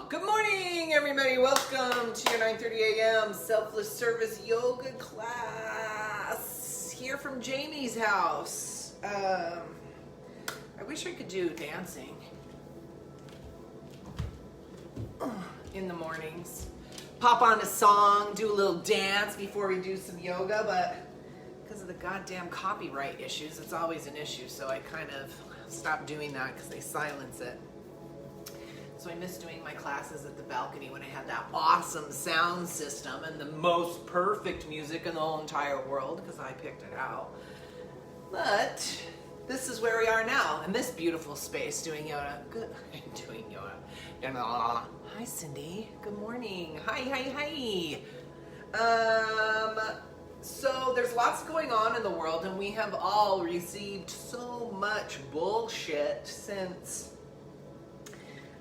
Good morning, everybody. Welcome to your 9:30 a.m. Selfless Service Yoga class here from Jamie's house. I wish I could do dancing in the mornings. Pop on a song, do a little dance before we do some yoga, but because of the goddamn copyright issues, it's always an issue, so I kind of stopped doing that because they silence it. So I miss doing my classes at the balcony when I had that awesome sound system and the most perfect music in the whole entire world because I picked it out. But this is where we are now in this beautiful space doing yoga. Good, doing yoga. Hi, Cindy. Good morning. Hi. So there's lots going on in the world, and we have all received so much bullshit since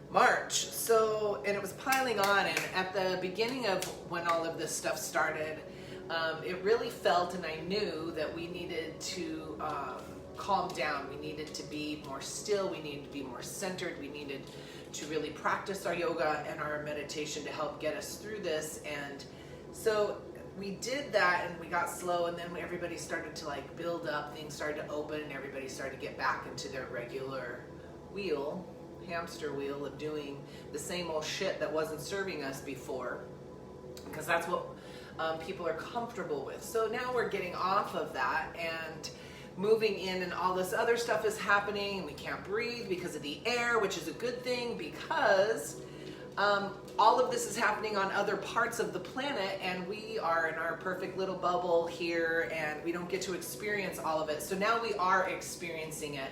March. So, and it was piling on, and at the beginning of when all of this stuff started, it really felt, and I knew that we needed to calm down. We needed to be more still. We needed to be more centered. We needed to really practice our yoga and our meditation to help get us through this. And so we did that, and we got slow, and then everybody started to like build up. Things started to open, and everybody started to get back into their regular hamster wheel of doing the same old shit that wasn't serving us before, because that's what people are comfortable with. So now we're getting off of that and moving in, and all this other stuff is happening, and we can't breathe because of the air, which is a good thing because all of this is happening on other parts of the planet, and we are in our perfect little bubble here, and we don't get to experience all of it. So now we are experiencing it.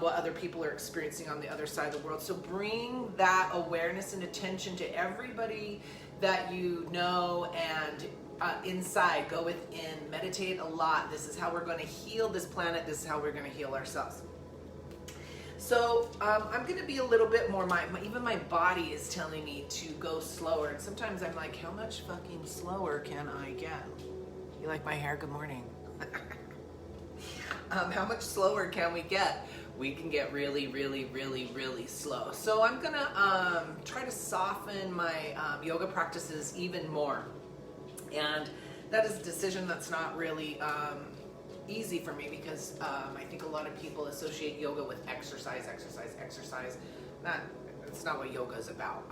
What other people are experiencing on the other side of the world. So bring that awareness and attention to everybody that you know, and inside, go within, meditate a lot. This is how we're going to heal this planet. This is how we're going to heal ourselves. So I'm going to be a little bit more, even my body is telling me to go slower. And sometimes I'm like, how much fucking slower can I get? You like my hair? Good morning. How much slower can we get? We can get really, really, really, really slow. So I'm gonna try to soften my yoga practices even more. And that is a decision that's not really easy for me because I think a lot of people associate yoga with exercise. It's not what yoga is about.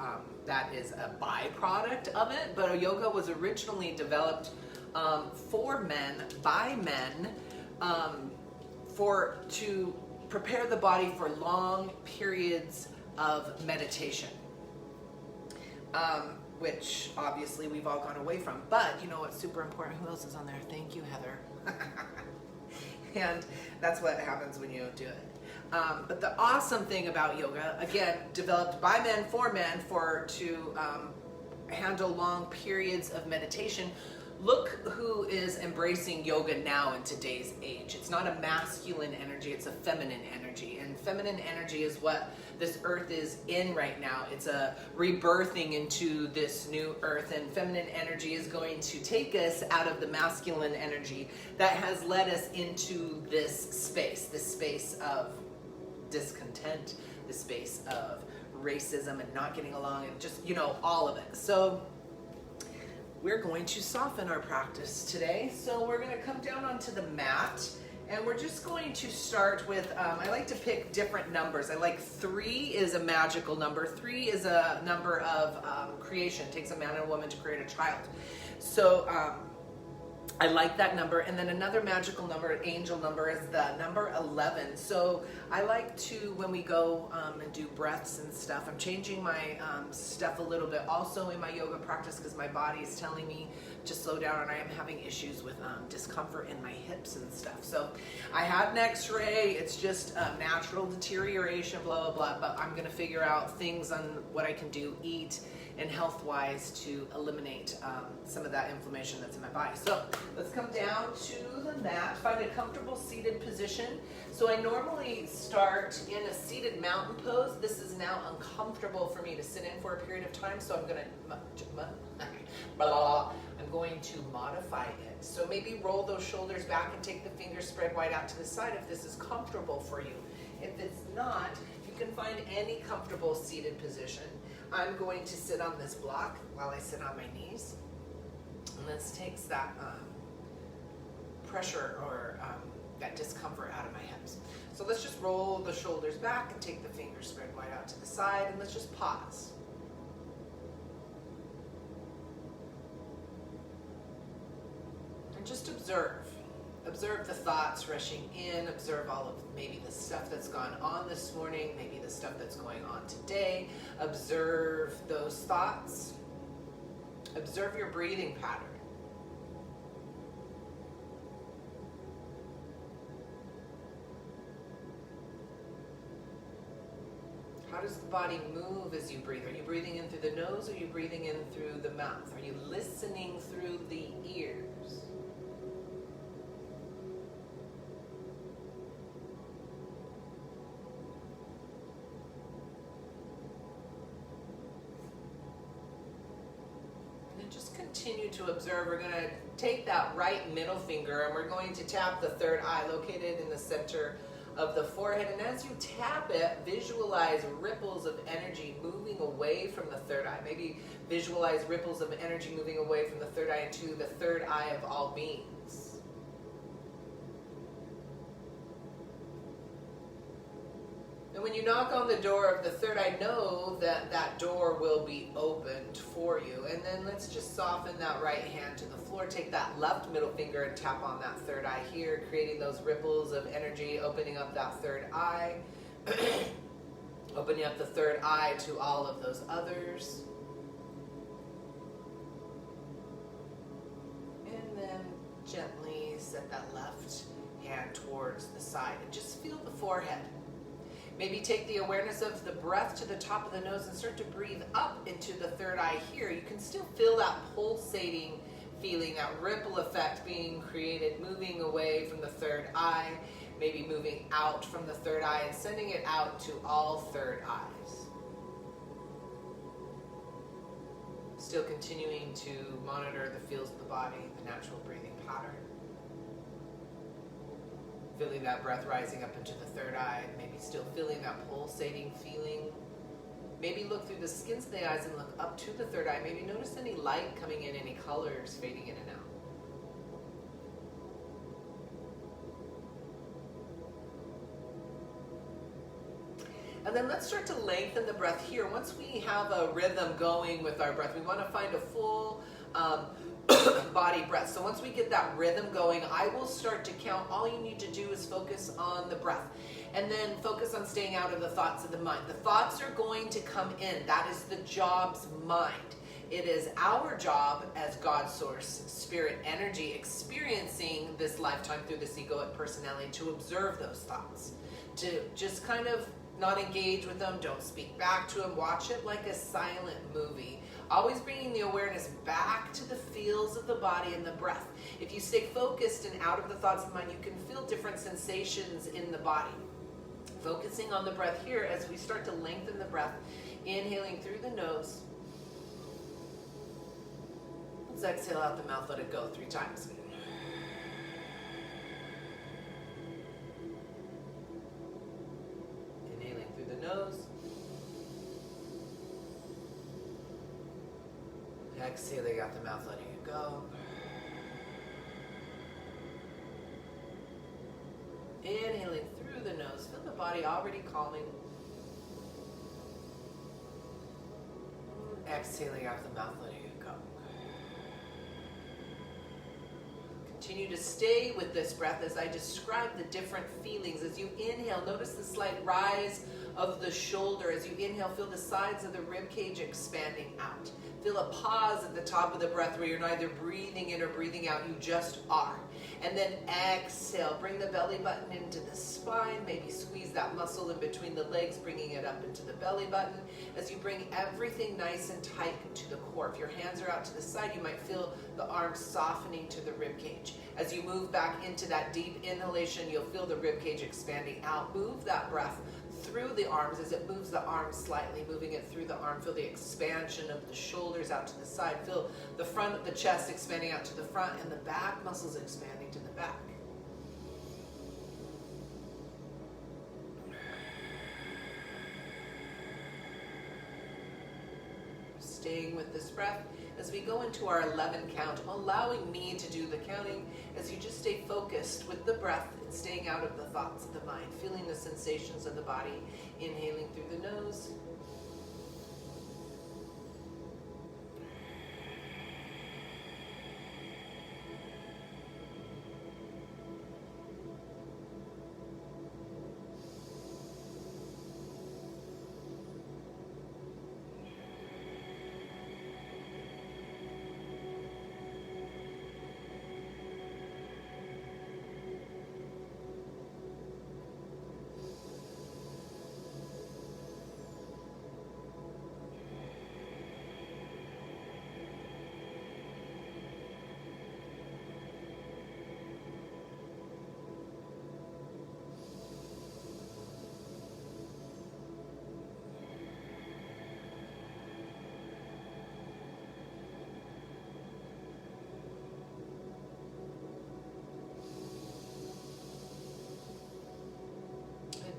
That is a byproduct of it, but yoga was originally developed for men, by men, to prepare the body for long periods of meditation, which obviously we've all gone away from. But you know what's super important? Who else is on there? Thank you, Heather. And that's what happens when you do it. But the awesome thing about yoga, again, developed by men, to handle long periods of meditation. Look who is embracing yoga now in today's age. It's not a masculine energy, it's a feminine energy. And feminine energy is what this earth is in right now. It's a rebirthing into this new earth. And feminine energy is going to take us out of the masculine energy that has led us into this space of discontent, this space of racism and not getting along, and just, all of it. So we're going to soften our practice today. So we're going to come down onto the mat, and we're just going to start with, I like to pick different numbers. I like 3 is a magical number. 3 is a number of creation. It takes a man and a woman to create a child. So I like that number. And then another magical number, an angel number, is the number 11. So I like to, when we go and do breaths and stuff, I'm changing my stuff a little bit also in my yoga practice because my body is telling me to slow down, and I am having issues with discomfort in my hips and stuff. So I had an x-ray. It's just natural deterioration, blah, blah, blah. But I'm going to figure out things on what I can do, eat, and health-wise to eliminate some of that inflammation that's in my body. So let's come down to the mat. Find a comfortable seated position. So I normally start in a seated mountain pose. This is now uncomfortable for me to sit in for a period of time, so I'm going to modify it. So maybe roll those shoulders back and take the fingers spread wide out to the side if this is comfortable for you. If it's not, you can find any comfortable seated position. I'm going to sit on this block while I sit on my knees. And this takes that pressure or that discomfort out of my hips. So let's just roll the shoulders back and take the fingers spread wide out to the side, and let's just pause. And just observe. Observe the thoughts rushing in, observe all of maybe the stuff that's gone on this morning, maybe the stuff that's going on today. Observe those thoughts. Observe your breathing pattern. How does the body move as you breathe? Are you breathing in through the nose, or are you breathing in through the mouth? Are you listening through the ears? Just continue to observe. We're going to take that right middle finger and we're going to tap the third eye located in the center of the forehead. And as you tap it, visualize ripples of energy moving away from the third eye. Maybe visualize ripples of energy moving away from the third eye into the third eye of all beings. And when you knock on the door of the third eye, know that that door will be opened for you. And then let's just soften that right hand to the floor. Take that left middle finger and tap on that third eye here, creating those ripples of energy, opening up that third eye. Opening up the third eye to all of those others. And then gently set that left hand towards the side and just feel the forehead. Maybe take the awareness of the breath to the top of the nose and start to breathe up into the third eye here. You can still feel that pulsating feeling, that ripple effect being created, moving away from the third eye, maybe moving out from the third eye and sending it out to all third eyes. Still continuing to monitor the feels of the body, the natural breathing pattern. Feeling that breath rising up into the third eye, maybe still feeling that pulsating feeling. Maybe look through the skins of the eyes and look up to the third eye. Maybe notice any light coming in, any colors fading in and out. And then let's start to lengthen the breath here. Once we have a rhythm going with our breath, we want to find a full body breath. So once we get that rhythm going, I will start to count. All you need to do is focus on the breath and then focus on staying out of the thoughts of the mind. The thoughts are going to come in. That is the job's mind. It is our job as God source, spirit, energy, experiencing this lifetime through this egoic personality to observe those thoughts, to just kind of not engage with them, don't speak back to them, watch it like a silent movie. Always bringing the awareness back to the feels of the body and the breath. If you stay focused and out of the thoughts of the mind, you can feel different sensations in the body. Focusing on the breath here as we start to lengthen the breath, inhaling through the nose. Let's exhale out the mouth, let it go 3 times. Inhaling through the nose. Exhaling out the mouth, letting it go. Inhaling through the nose, feel the body already calming. Exhaling out the mouth, letting it go. Continue to stay with this breath as I describe the different feelings. As you inhale, notice the slight rise of the shoulder. As you inhale, feel the sides of the rib cage expanding out. Feel a pause at the top of the breath where you're neither breathing in or breathing out, you just are. And then exhale, bring the belly button into the spine, maybe squeeze that muscle in between the legs, bringing it up into the belly button. As you bring everything nice and tight to the core. If your hands are out to the side, you might feel the arms softening to the rib cage. As you move back into that deep inhalation, you'll feel the rib cage expanding out. Move that breath through the arms as it moves the arms slightly, moving it through the arm. Feel the expansion of the shoulders out to the side. Feel the front of the chest expanding out to the front and the back muscles expanding to the back. staying with this breath as we go into our 11 count, allowing me to do the counting as you just stay focused with the breath and staying out of the thoughts of the mind, feeling the sensations of the body, inhaling through the nose.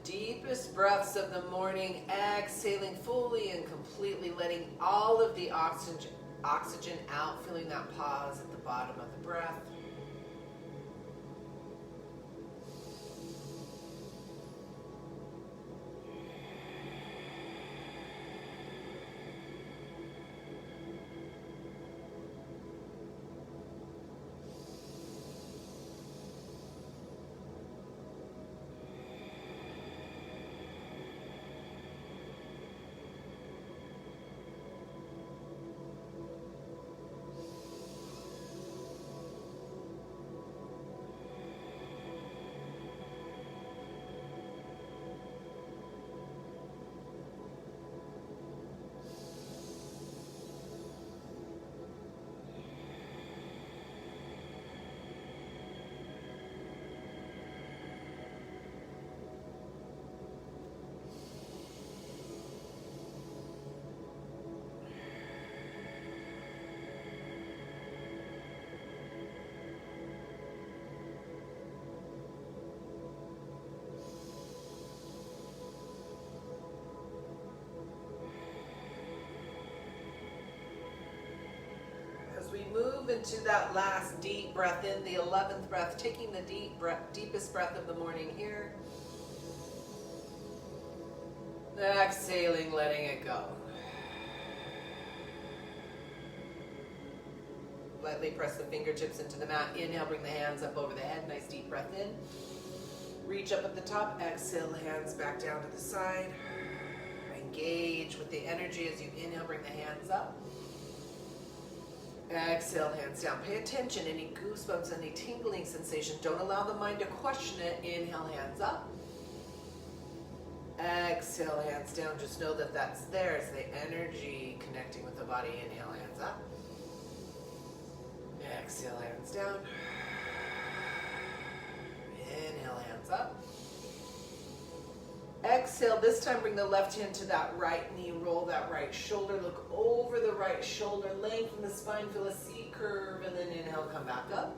Deepest breaths of the morning, exhaling fully and completely, letting all of the oxygen out, feeling that pause at the bottom of the breath. We move into that last deep breath in, the 11th breath, taking the deepest breath of the morning here. Exhaling, letting it go. Lightly press the fingertips into the mat. Inhale, bring the hands up over the head. Nice deep breath in. Reach up at the top. Exhale, hands back down to the side. Engage with the energy as you inhale, bring the hands up. Exhale, hands down. Pay attention, any goosebumps, any tingling sensation. Don't allow the mind to question it. Inhale, hands up. Exhale, hands down. Just know that that's there. It's the energy connecting with the body. Inhale, hands up. Exhale, hands down. Inhale, hands up. Exhale, this time bring the left hand to that right knee, roll that right shoulder, look over the right shoulder, lengthen the spine, feel a C curve, and then inhale, come back up.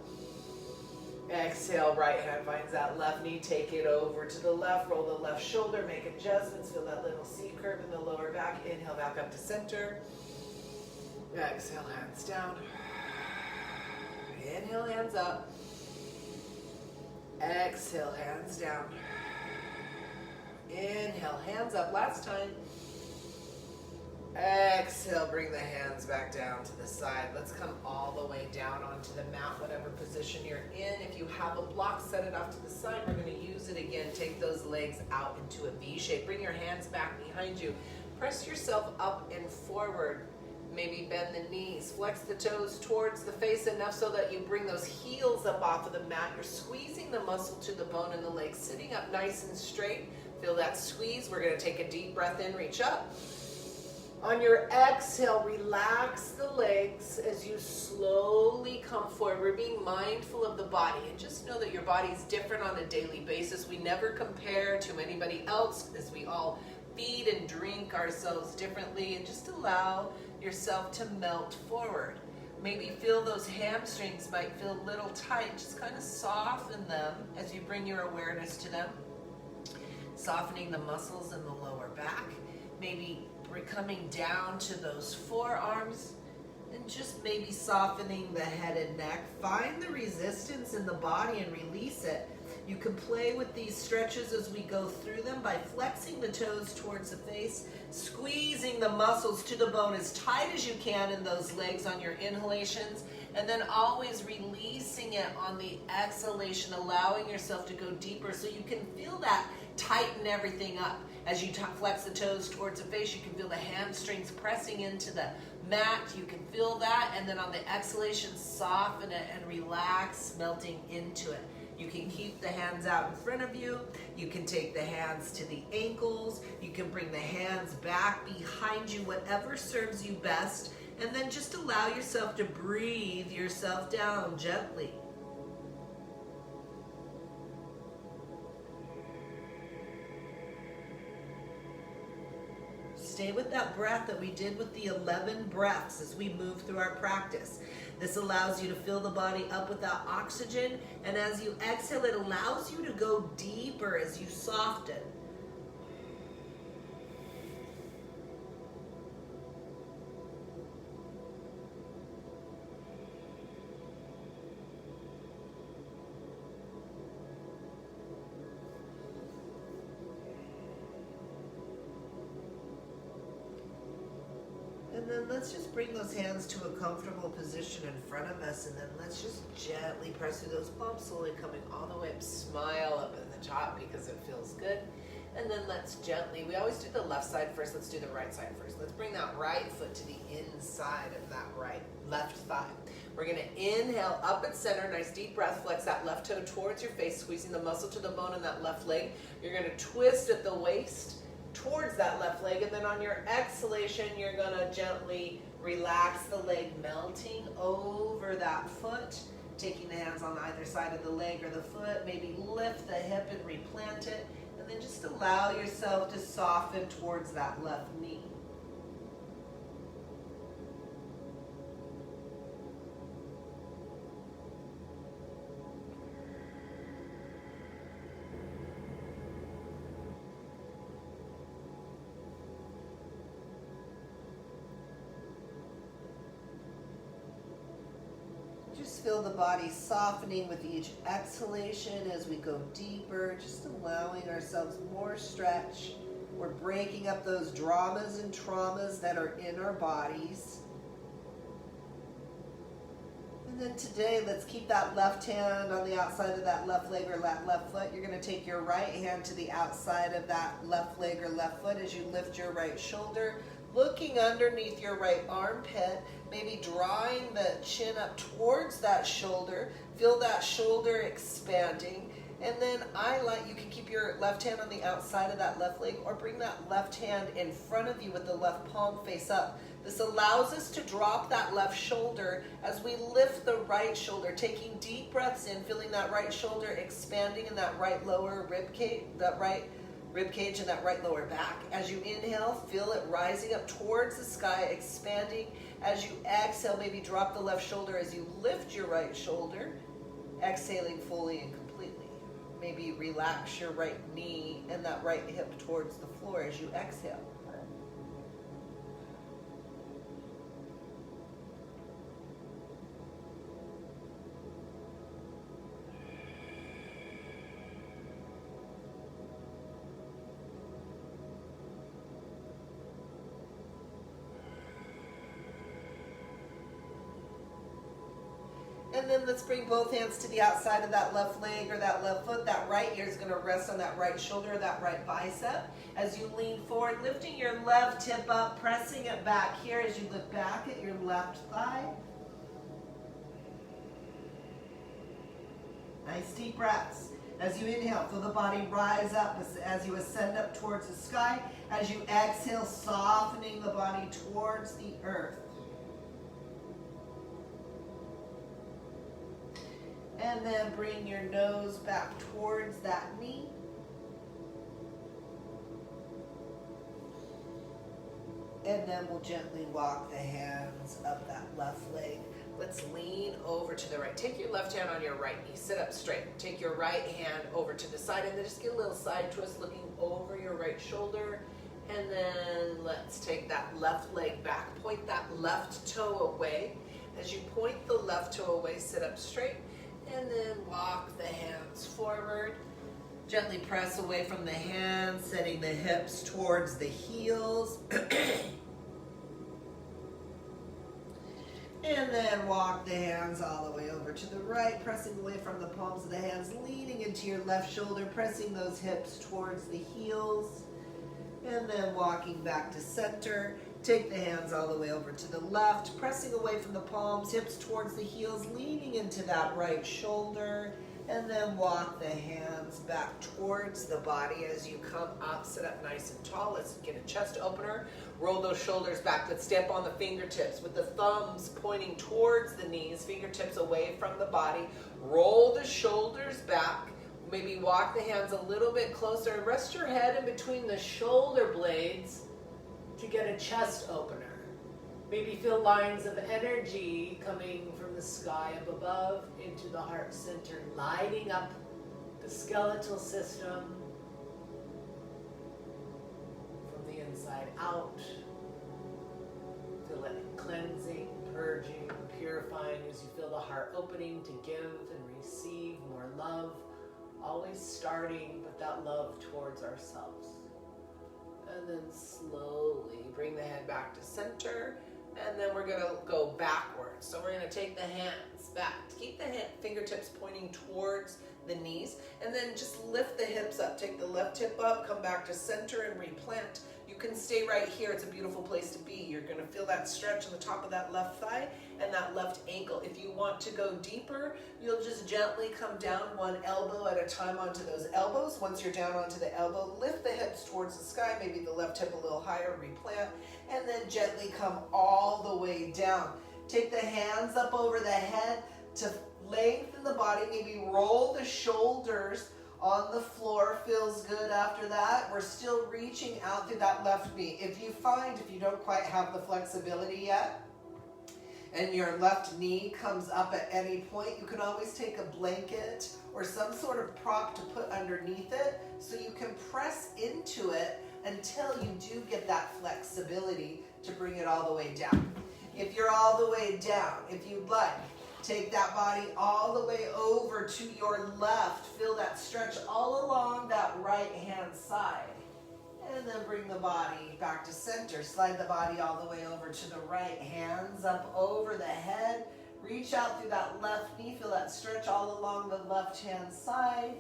Exhale, right hand finds that left knee, take it over to the left, roll the left shoulder, make adjustments, feel that little C curve in the lower back, inhale back up to center. Exhale, hands down. Inhale, hands up. Exhale, hands down. Inhale, hands up. Last time. Exhale, bring the hands back down to the side. Let's come all the way down onto the mat, whatever position you're in. If you have a block, set it off to the side. We're going to use it again. Take those legs out into a V shape. Bring your hands back behind you. Press yourself up and forward. Maybe bend the knees. Flex the toes towards the face enough so that you bring those heels up off of the mat. You're squeezing the muscle to the bone in the leg, sitting up nice and straight. Feel that squeeze. We're going to take a deep breath in, reach up. On your exhale, relax the legs as you slowly come forward. We're being mindful of the body, and just know that your body is different on a daily basis. We never compare to anybody else as we all feed and drink ourselves differently, and just allow yourself to melt forward. Maybe feel those hamstrings might feel a little tight. Just kind of soften them as you bring your awareness to them. Softening the muscles in the lower back. Maybe We're coming down to those forearms and just maybe softening the head and neck. Find the resistance in the body and release it. You can play with these stretches as we go through them by flexing the toes towards the face, squeezing the muscles to the bone as tight as you can in those legs on your inhalations, and then always releasing it on the exhalation, allowing yourself to go deeper so you can feel that tighten everything up. As you flex the toes towards the face, you can feel the hamstrings pressing into the mat. You can feel that, and then on the exhalation, soften it and relax, melting into it. You can keep the hands out in front of you. You can take the hands to the ankles. You can bring the hands back behind you, whatever serves you best. And then just allow yourself to breathe yourself down gently. Stay with that breath that we did with the 11 breaths as we move through our practice. This allows you to fill the body up with that oxygen, and as you exhale, it allows you to go deeper as you soften. And then let's just bring those hands to a comfortable position in front of us, and then let's just gently press through those palms, slowly coming all the way up. Smile up at the top because it feels good. And then let's gently, we always do the left side first, let's do the right side first. Let's bring that right foot to the inside of that left thigh. We're gonna inhale up at center, nice deep breath, flex that left toe towards your face, squeezing the muscle to the bone in that left leg. You're gonna twist at the waist towards that left leg, and then on your exhalation, you're gonna gently relax the leg, melting over that foot, taking the hands on either side of the leg or the foot, maybe lift the hip and replant it, and then just allow yourself to soften towards that left knee. Just feel the body softening with each exhalation as we go deeper, just allowing ourselves more stretch. We're breaking up those dramas and traumas that are in our bodies. And then today, let's keep that left hand on the outside of that left leg or that left foot. You're going to take your right hand to the outside of that left leg or left foot as you lift your right shoulder, looking underneath your right armpit, maybe drawing the chin up towards that shoulder. Feel that shoulder expanding. And then you can keep your left hand on the outside of that left leg, or bring that left hand in front of you with the left palm face up. This allows us to drop that left shoulder as we lift the right shoulder, taking deep breaths in, feeling that right shoulder expanding in that right lower rib cage, and that right lower back. As you inhale, feel it rising up towards the sky, expanding. As you exhale, maybe drop the left shoulder as you lift your right shoulder, exhaling fully and completely. Maybe relax your right knee and that right hip towards the floor as you exhale. And then let's bring both hands to the outside of that left leg or that left foot. That right ear is going to rest on that right shoulder, that right bicep. As you lean forward, lifting your left hip up, pressing it back here as you look back at your left thigh. Nice deep breaths. As you inhale, feel the body rise up as you ascend up towards the sky. As you exhale, softening the body towards the earth. And then bring your nose back towards that knee. And then we'll gently walk the hands up that left leg. Let's lean over to the right. Take your left hand on your right knee. Sit up straight. Take your right hand over to the side, and then just get a little side twist looking over your right shoulder. And then let's take that left leg back. Point that left toe away. As you point the left toe away, sit up straight, and then walk the hands forward. Gently press away from the hands, setting the hips towards the heels. And then walk the hands all the way over to the right, pressing away from the palms of the hands, leaning into your left shoulder, pressing those hips towards the heels. And then walking back to center. Take the hands all the way over to the left, pressing away from the palms, hips towards the heels, leaning into that right shoulder. And then walk the hands back towards the body as you come up. Sit up nice and tall. Let's get a chest opener. Roll those shoulders back. Let's step on the fingertips with the thumbs pointing towards the knees, fingertips away from the body. Roll the shoulders back. Maybe walk the hands a little bit closer. Rest your head in between the shoulder blades to get a chest opener. Maybe feel lines of energy coming from the sky up above into the heart center, lighting up the skeletal system from the inside out. Feel it cleansing, purging, purifying as you feel the heart opening to give and receive more love. Always starting with that love towards ourselves. And then slowly bring the head back to center. And then we're going to go backwards. So we're going to take the hands back. Keep the fingertips pointing towards the knees. And then just lift the hips up. Take the left hip up, come back to center and replant. You can stay right here. It's a beautiful place to be. You're going to feel that stretch on the top of that left thigh and that left ankle. If you want to go deeper, you'll just gently come down one elbow at a time onto those elbows. Once you're down onto the elbow, lift the hips towards the sky, maybe the left hip a little higher, replant, and then gently come all the way down. Take the hands up over the head to lengthen the body, maybe roll the shoulders on the floor. Feels good after that. We're still reaching out through that left knee. If you don't quite have the flexibility yet, and your left knee comes up at any point, you can always take a blanket or some sort of prop to put underneath it so you can press into it until you do get that flexibility to bring it all the way down. If you're all the way down, if you'd like, take that body all the way over to your left. Feel that stretch all along that right hand side. And then bring the body back to center. Slide the body all the way over to the right. Hands up over the head. Reach out through that left knee. Feel that stretch all along the left hand side.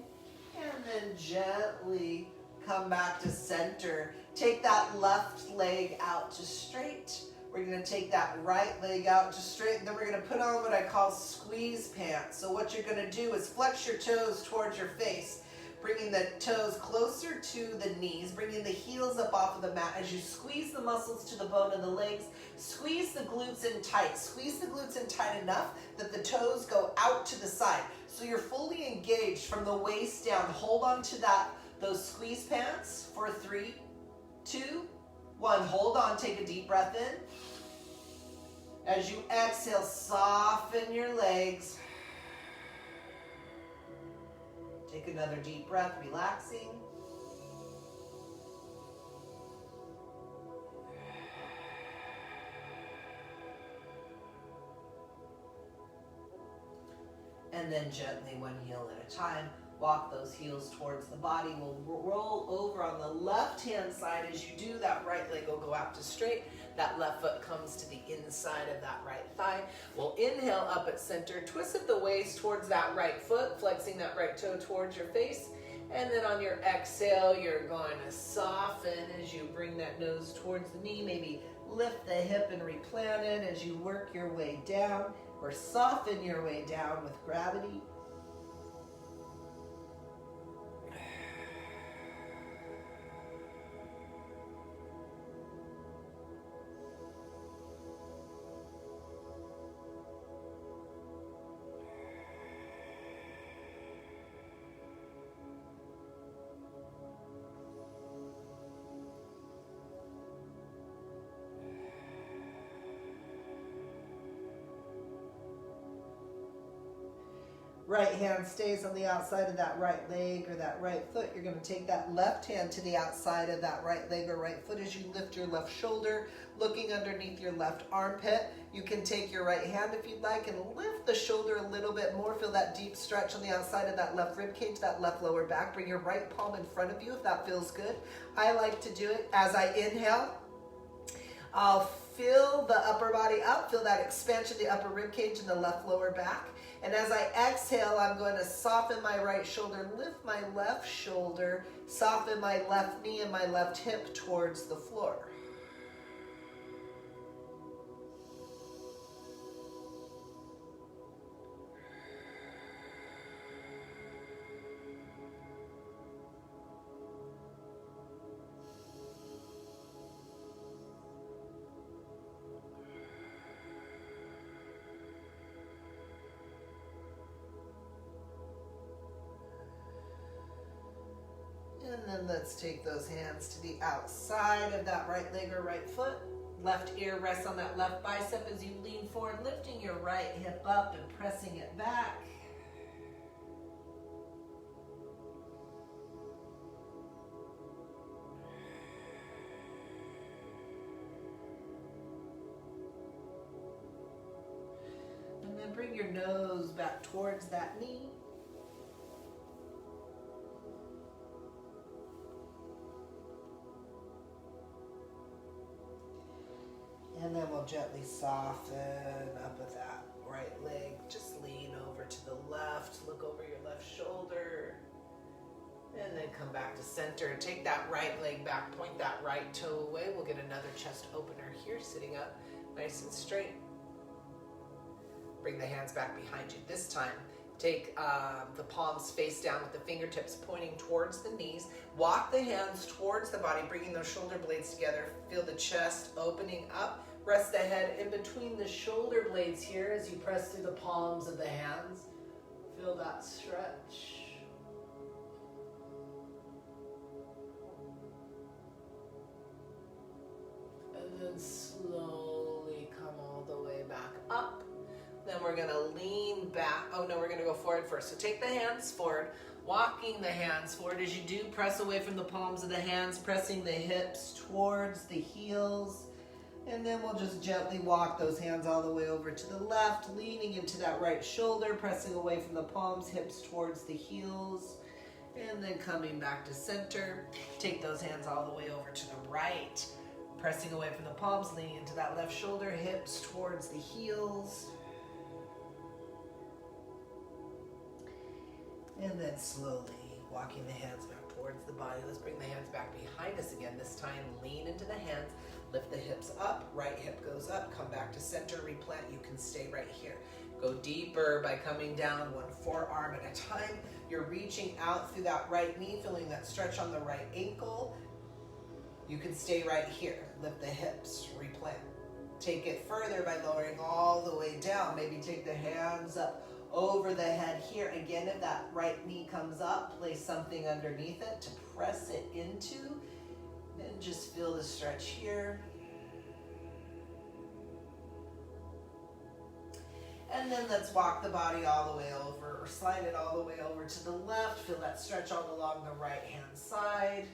And then gently come back to center. Take that left leg out to straight. We're going to take that right leg out to straight, and then we're going to put on what I call squeeze pants. So what you're going to do is flex your toes towards your face, bringing the toes closer to the knees, bringing the heels up off of the mat. As you squeeze the muscles to the bone of the legs, squeeze the glutes in tight. Squeeze the glutes in tight enough that the toes go out to the side. So you're fully engaged from the waist down. Hold on to those squeeze pants for 3, 2, 1. Hold on, take a deep breath in. As you exhale, soften your legs. Take another deep breath, relaxing. And then gently, one heel at a time, walk those heels towards the body. We'll roll over on the left-hand side. As you do, that right leg will go out to straight. That left foot comes to the inside of that right thigh. We'll inhale up at center, twist at the waist towards that right foot, flexing that right toe towards your face. And then on your exhale, you're going to soften as you bring that nose towards the knee. Maybe lift the hip and replant it as you work your way down, or soften your way down with gravity. Right hand stays on the outside of that right leg or that right foot. You're going to take that left hand to the outside of that right leg or right foot as you lift your left shoulder, looking underneath your left armpit. You can take your right hand if you'd like and lift the shoulder a little bit more. Feel that deep stretch on the outside of that left rib cage, that left lower back. Bring your right palm in front of you if that feels good. I like to do it as I inhale. I'll fill the upper body up, feel that expansion of the upper rib cage and the left lower back. And as I exhale, I'm going to soften my right shoulder, lift my left shoulder, soften my left knee and my left hip towards the floor. And then let's take those hands to the outside of that right leg or right foot. Left ear rests on that left bicep as you lean forward, lifting your right hip up and pressing it back. And then bring your nose back towards that knee. And then we'll gently soften up with that right leg. Just lean over to the left, look over your left shoulder, and then come back to center. Take that right leg back, point that right toe away. We'll get another chest opener here, sitting up nice and straight. Bring the hands back behind you. This time, take the palms face down with the fingertips pointing towards the knees. Walk the hands towards the body, bringing those shoulder blades together. Feel the chest opening up. Rest the head in between the shoulder blades here as you press through the palms of the hands. Feel that stretch. And then slowly come all the way back up. Then we're going to lean back. Oh no, we're going to go forward first. So take the hands forward, walking the hands forward. As you do, press away from the palms of the hands, pressing the hips towards the heels. And then we'll just gently walk those hands all the way over to the left, leaning into that right shoulder, pressing away from the palms, hips towards the heels. And then coming back to center. Take those hands all the way over to the right, pressing away from the palms, leaning into that left shoulder, hips towards the heels. And then slowly walking the hands back towards the body. Let's bring the hands back behind us again. This time, lean into the hands, lift the hips up, right hip goes up, come back to center, replant. You can stay right here. Go deeper by coming down one forearm at a time. You're reaching out through that right knee, feeling that stretch on the right ankle. You can stay right here. Lift the hips, replant. Take it further by lowering all the way down. Maybe take the hands up over the head here. Again, if that right knee comes up, place something underneath it to press it into. And just feel the stretch here. And then let's walk the body all the way over, or slide it all the way over to the left. Feel that stretch all along the right hand side.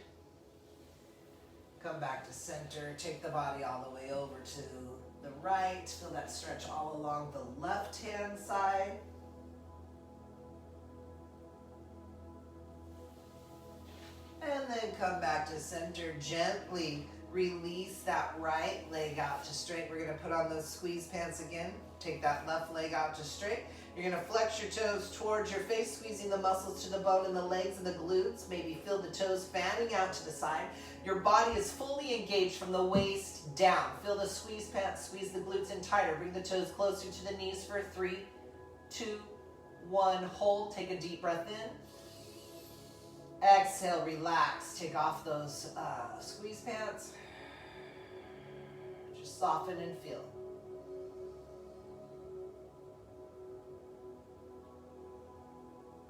Come back to center. Take the body all the way over to the right. Feel that stretch all along the left hand side. And then come back to center. Gently release that right leg out to straight. We're going to put on those squeeze pants again. Take that left leg out to straight. You're going to flex your toes towards your face, squeezing the muscles to the bone in the legs and the glutes. Maybe feel the toes fanning out to the side. Your body is fully engaged from the waist down. Feel the squeeze pants, squeeze the glutes in tighter. Bring the toes closer to the knees for 3, 2, 1. Hold. Take a deep breath in. Exhale, relax. Take off those squeeze pants. Just soften and feel.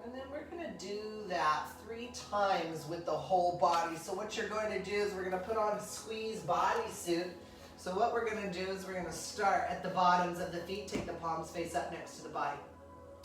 And then we're going to do that 3 times with the whole body. So what you're going to do is we're going to put on a squeeze bodysuit. So what we're going to do is we're going to start at the bottoms of the feet. Take the palms face up next to the body.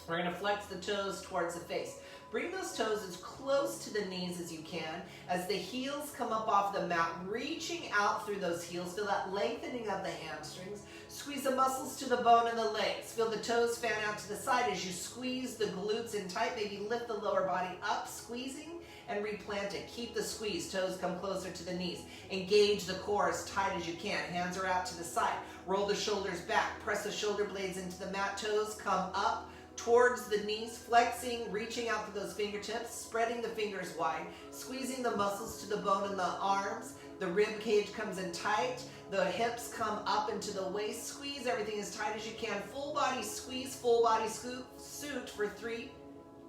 We're going to flex the toes towards the face. Bring those toes as close to the knees as you can. As the heels come up off the mat, reaching out through those heels. Feel that lengthening of the hamstrings. Squeeze the muscles to the bone in the legs. Feel the toes fan out to the side as you squeeze the glutes in tight. Maybe lift the lower body up, squeezing, and replant it. Keep the squeeze. Toes come closer to the knees. Engage the core as tight as you can. Hands are out to the side. Roll the shoulders back. Press the shoulder blades into the mat. Toes come up towards the knees, flexing, reaching out to those fingertips, spreading the fingers wide, squeezing the muscles to the bone in the arms. The rib cage comes in tight. The hips come up into the waist. Squeeze everything as tight as you can. Full body squeeze, full body suit for 3,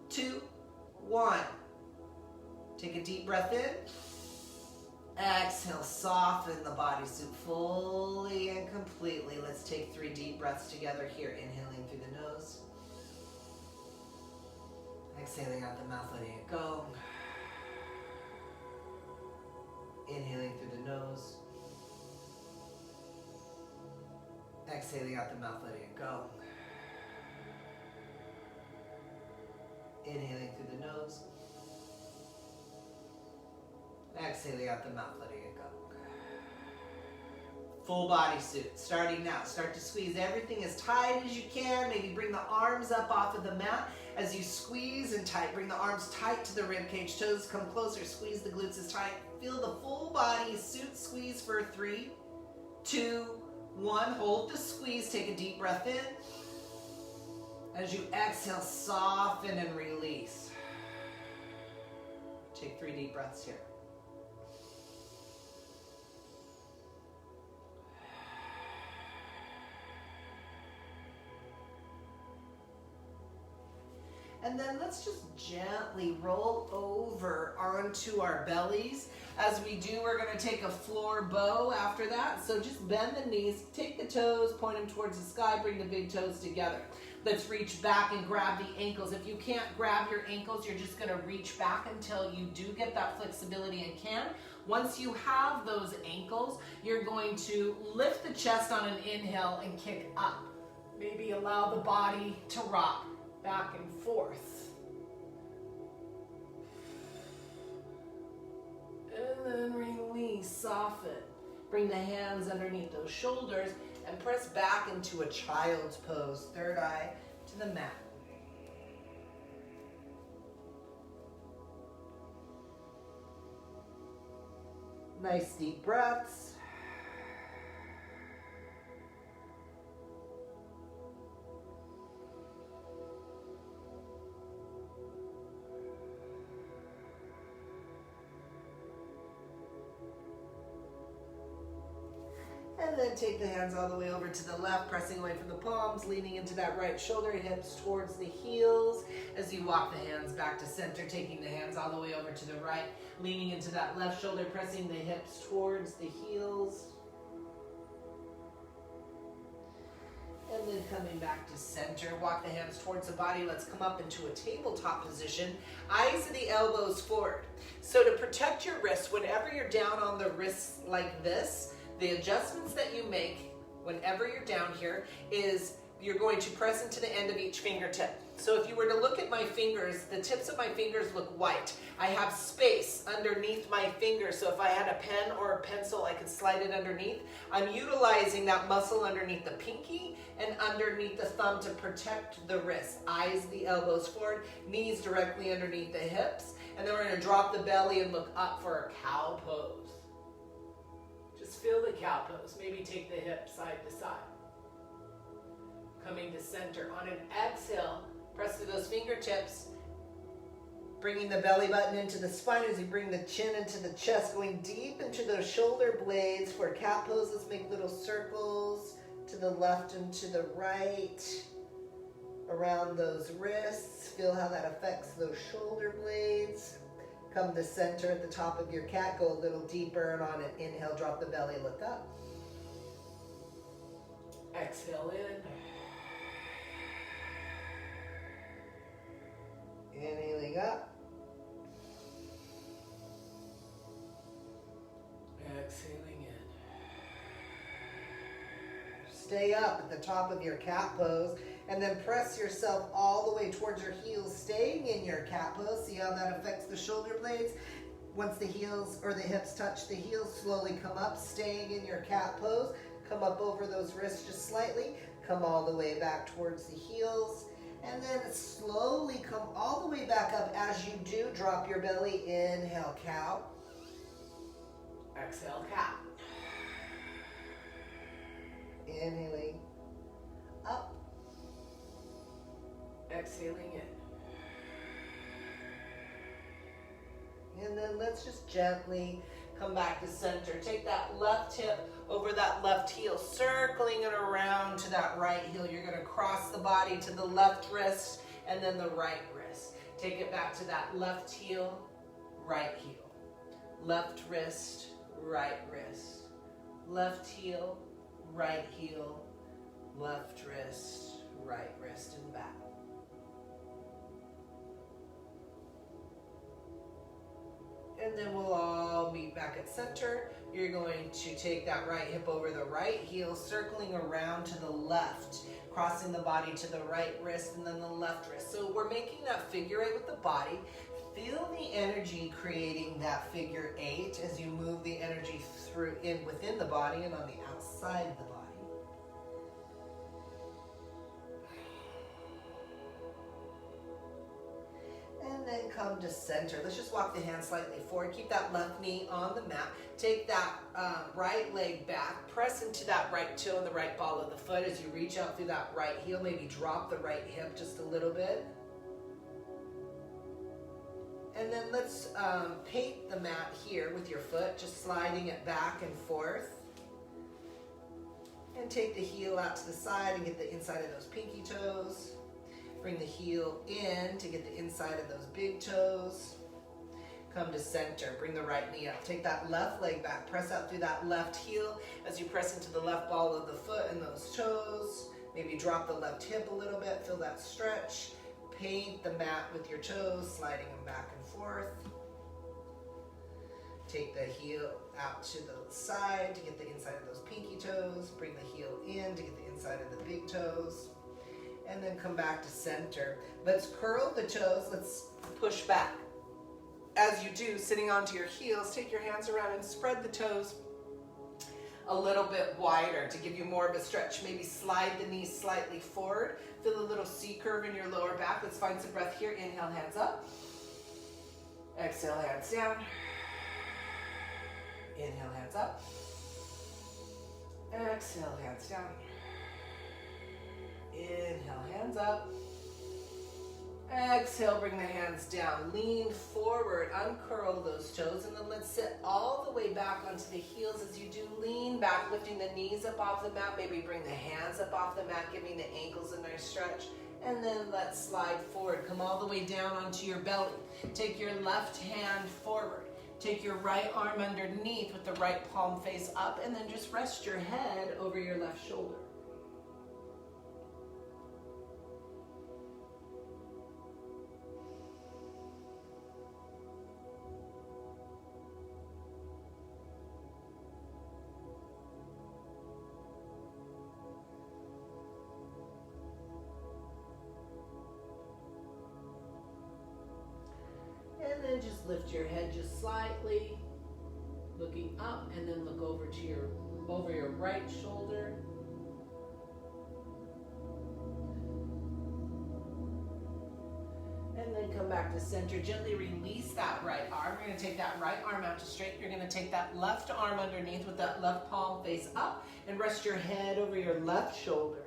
2, 1. Take a deep breath in. Exhale, soften the bodysuit fully and completely. Let's take 3 deep breaths together here. Inhaling through the nose. Exhaling out the mouth, letting it go. Inhaling through the nose. Exhaling out the mouth, letting it go. Inhaling through the nose. Exhaling out the mouth, letting it go. Full body suit. Starting now. Start to squeeze everything as tight as you can. Maybe bring the arms up off of the mat as you squeeze and tight. Bring the arms tight to the rib cage. Toes come closer. Squeeze the glutes as tight. Feel the full body suit squeeze for 3, 2, 1. Hold the squeeze. Take a deep breath in. As you exhale, soften and release. Take 3 deep breaths here. And then let's just gently roll over onto our bellies. As we do, we're going to take a floor bow after that. So just bend the knees, take the toes, point them towards the sky, bring the big toes together. Let's reach back and grab the ankles. If you can't grab your ankles, you're just going to reach back until you do get that flexibility and can. Once you have those ankles, you're going to lift the chest on an inhale and kick up. Maybe allow the body to rock back and forth. And then release, soften. Bring the hands underneath those shoulders and press back into a child's pose. Third eye to the mat. Nice deep breaths. And then take the hands all the way over to the left, pressing away from the palms, leaning into that right shoulder, hips towards the heels. As you walk the hands back to center, taking the hands all the way over to the right, leaning into that left shoulder, pressing the hips towards the heels. And then coming back to center, walk the hands towards the body. Let's come up into a tabletop position. Eyes and the elbows forward. So to protect your wrists, whenever you're down on the wrists like this, the adjustments that you make whenever you're down here is you're going to press into the end of each fingertip. So if you were to look at my fingers, the tips of my fingers look white. I have space underneath my fingers, so if I had a pen or a pencil, I could slide it underneath. I'm utilizing that muscle underneath the pinky and underneath the thumb to protect the wrist. Eyes, the elbows forward, knees directly underneath the hips, and then we're going to drop the belly and look up for a cow pose. Just feel the cow pose. Maybe take the hips side to side. Coming to center. On an exhale, press through those fingertips, bringing the belly button into the spine as you bring the chin into the chest, going deep into those shoulder blades. For cat poses, make little circles to the left and to the right around those wrists. Feel how that affects those shoulder blades. Come to center at the top of your cat, go a little deeper, and on an inhale, drop the belly, look up. Exhale in. Inhaling up. Exhaling in. stay up at the top of your cat pose, and then press yourself all the way towards your heels, staying in your cat pose. See how that affects the shoulder blades? Once the heels or the hips touch the heels, slowly come up, staying in your cat pose. Come up over those wrists just slightly. Come all the way back towards the heels. And then slowly come all the way back up. As you do, drop your belly. Inhale, cow. Exhale, cat. Inhaling up. Exhaling in. And then let's just gently come back to center. Take that left hip over that left heel, circling it around to that right heel. You're going to cross the body to the left wrist and then the right wrist. Take it back to that left heel, right heel. Left wrist, right wrist. Left heel, right heel. Left wrist, right wrist, and back. And then we'll all meet back at center. You're going to take that right hip over the right heel, circling around to the left, crossing the body to the right wrist and then the left wrist. So we're making that figure eight with the body. Feel the energy creating that figure eight as you move the energy through within the body and on the outside of the body. And then come to center. Let's just walk the hands slightly forward. Keep that left knee on the mat. Take that right leg back. Press into that right toe and the right ball of the foot as you reach out through that right heel. Maybe drop the right hip just a little bit. And then let's paint the mat here with your foot, just sliding it back and forth. And take the heel out to the side and get the inside of those pinky toes. Bring the heel in to get the inside of those big toes. Come to center. Bring the right knee up. Take that left leg back. Press out through that left heel as you press into the left ball of the foot and those toes. Maybe drop the left hip a little bit. Feel that stretch. Paint the mat with your toes, sliding them back and forth. Take the heel out to the side to get the inside of those pinky toes. Bring the heel in to get the inside of the big toes. And then come back to center. Let's curl the toes. Let's push back. As you do, sitting onto your heels, take your hands around and spread the toes a little bit wider to give you more of a stretch. Maybe slide the knees slightly forward. Feel a little C curve in your lower back. Let's find some breath here. Inhale, hands up. Exhale, hands down. Inhale, hands up. Exhale, hands down. Inhale, hands up. Exhale, bring the hands down. Lean forward, uncurl those toes, and then let's sit all the way back onto the heels. As you do, lean back, lifting the knees up off the mat. Maybe bring the hands up off the mat, giving the ankles a nice stretch. And then let's slide forward. Come all the way down onto your belly. Take your left hand forward. Take your right arm underneath with the right palm face up, and then just rest your head over your left shoulder. And then just lift your head just slightly, looking up, and then look over to your right shoulder. And then come back to center. Gently release that right arm. You're going to take that right arm out to straight. You're going to take that left arm underneath with that left palm face up and rest your head over your left shoulder.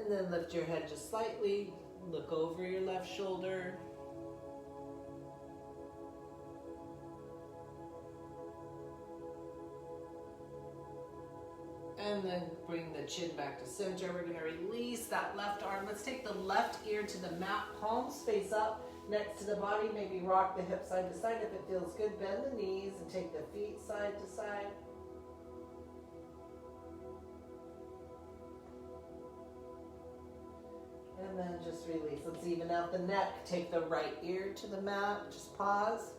And then lift your head just slightly, look over your left shoulder. And then bring the chin back to center. We're going to release that left arm. Let's take the left ear to the mat, palms face up. next to the body. Maybe rock the hips side to side if it feels good. Bend the knees and take the feet side to side. And then just release. Let's even out the neck. Take the right ear to the mat. Just pause.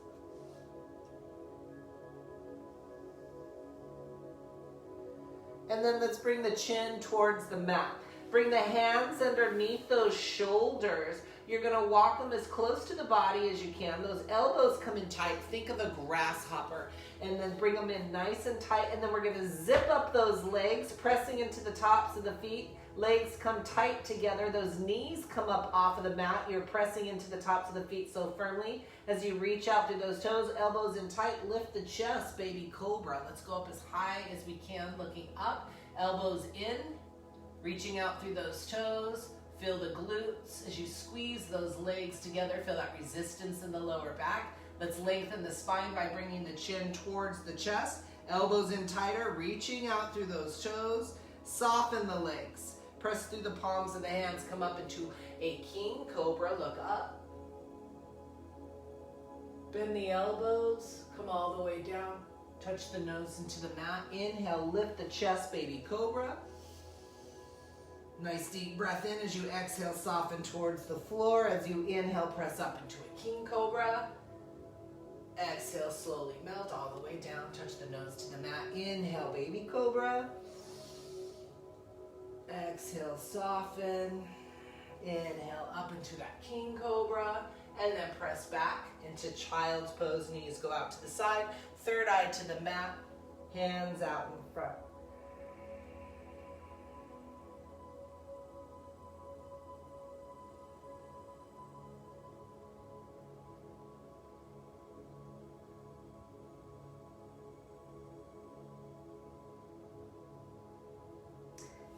And then let's bring the chin towards the mat. Bring the hands underneath those shoulders. You're going to walk them as close to the body as you can. Those elbows come in tight. Think of a grasshopper. And then bring them in nice and tight. And then we're going to zip up those legs, pressing into the tops of the feet. Legs come tight together. Those knees come up off of the mat. You're pressing into the tops of the feet so firmly. As you reach out through those toes, elbows in tight, lift the chest, baby cobra. Let's go up as high as we can, looking up, elbows in, reaching out through those toes. Feel the glutes as you squeeze those legs together. Feel that resistance in the lower back. Let's lengthen the spine by bringing the chin towards the chest. Elbows in tighter, reaching out through those toes. Soften the legs. Press through the palms of the hands. Come up into a king cobra. Look up. Bend the elbows. Come all the way down. Touch the nose into the mat. Inhale, lift the chest, baby cobra. Nice deep breath in. As you exhale, soften towards the floor. As you inhale, press up into a king cobra. Exhale, slowly melt all the way down. Touch the nose to the mat. Inhale, baby cobra. Exhale, soften. Inhale, up into that king cobra. And then press back into child's pose. Knees go out to the side. Third eye to the mat. Hands out in front.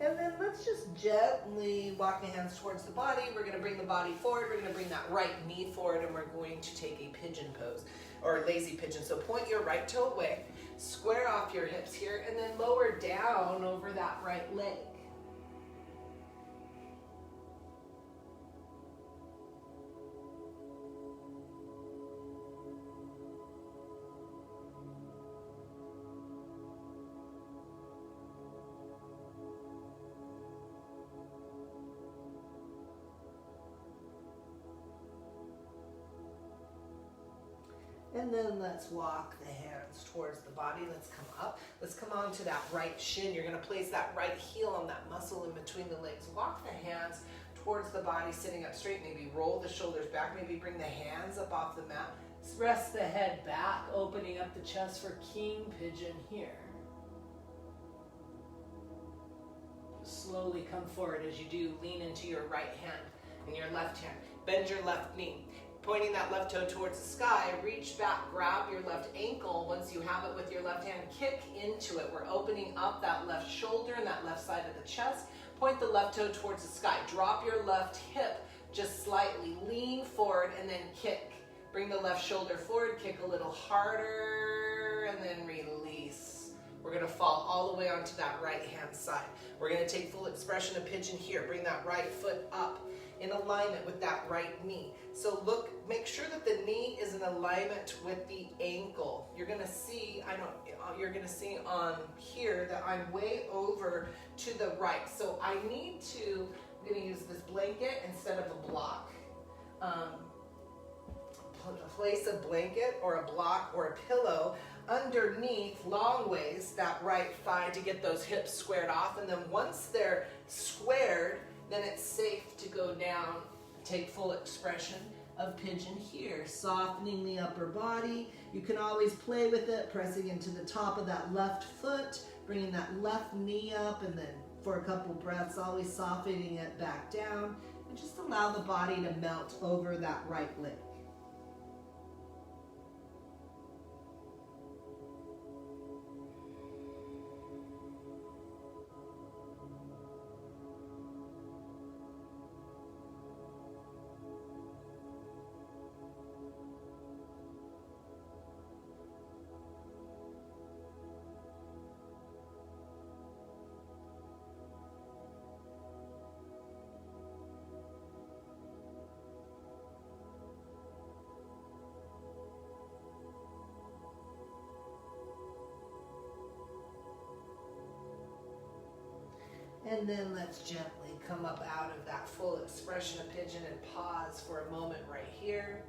And then let's just gently walk the hands towards the body. We're going to bring the body forward. We're going to bring that right knee forward, and we're going to take a pigeon pose or lazy pigeon. So point your right toe away, square off your hips here, and then lower down over that right leg. And then let's walk the hands towards the body. Let's come up. Let's come on to that right shin. You're going to place that right heel on that muscle in between the legs. Walk the hands towards the body, sitting up straight. Maybe roll the shoulders back. Maybe bring the hands up off the mat. Rest the head back, opening up the chest for king pigeon here. Slowly come forward. As you do, lean into your right hand and your left hand. Bend your left knee. Pointing that left toe towards the sky, reach back, grab your left ankle. Once you have it with your left hand, kick into it. We're opening up that left shoulder and that left side of the chest. Point the left toe towards the sky. Drop your left hip just slightly. Lean forward and then kick. Bring the left shoulder forward, kick a little harder, and then release. We're going to fall all the way onto that right hand side. We're going to take full expression of pigeon here. Bring that right foot up in alignment with that right knee. So look, make sure that the knee is in alignment with the ankle. You're gonna see, you're gonna see on here that I'm way over to the right. So I'm gonna use this blanket instead of a block. Place a blanket or a block or a pillow underneath long ways that right thigh to get those hips squared off. And then once they're squared, then it's safe to go down, take full expression of pigeon here, softening the upper body. You can always play with it, pressing into the top of that left foot, bringing that left knee up, and then for a couple breaths, always softening it back down, and just allow the body to melt over that right leg. And then let's gently come up out of that full expression of pigeon and pause for a moment right here.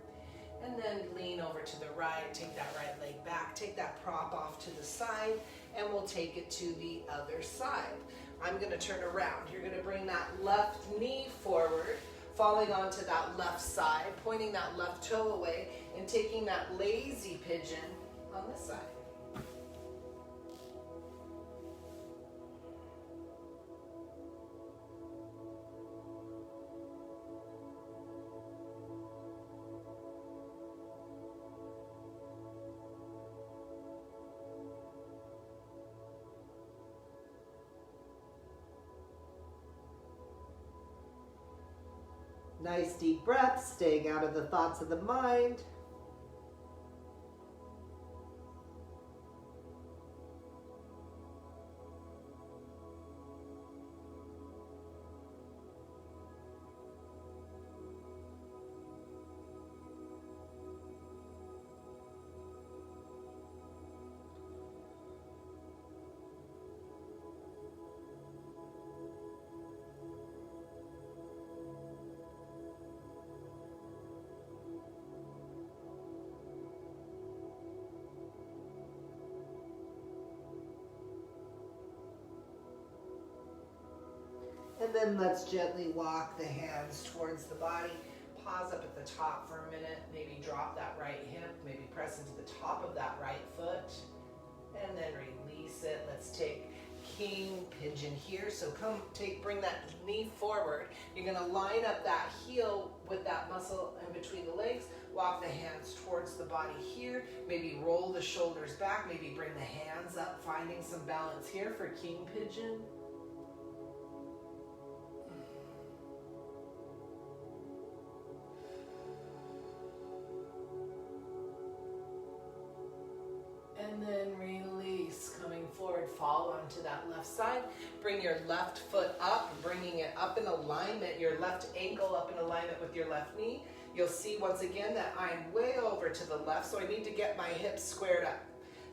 And then lean over to the right, take that right leg back, take that prop off to the side, and we'll take it to the other side. I'm gonna turn around. You're gonna bring that left knee forward, falling onto that left side, pointing that left toe away, and taking that lazy pigeon on this side. Nice deep breath, staying out of the thoughts of the mind. And then let's gently walk the hands towards the body. Pause up at the top for a minute. Maybe drop that right hip. Maybe press into the top of that right foot. And then release it. Let's take king pigeon here. So bring that knee forward. You're gonna line up that heel with that muscle in between the legs. Walk the hands towards the body here. Maybe roll the shoulders back. Maybe bring the hands up, finding some balance here for king pigeon. And then release, coming forward, fall onto that left side. Bring your left foot up, bringing it up in alignment, your left ankle up in alignment with your left knee. You'll see once again that I'm way over to the left, so I need to get my hips squared up.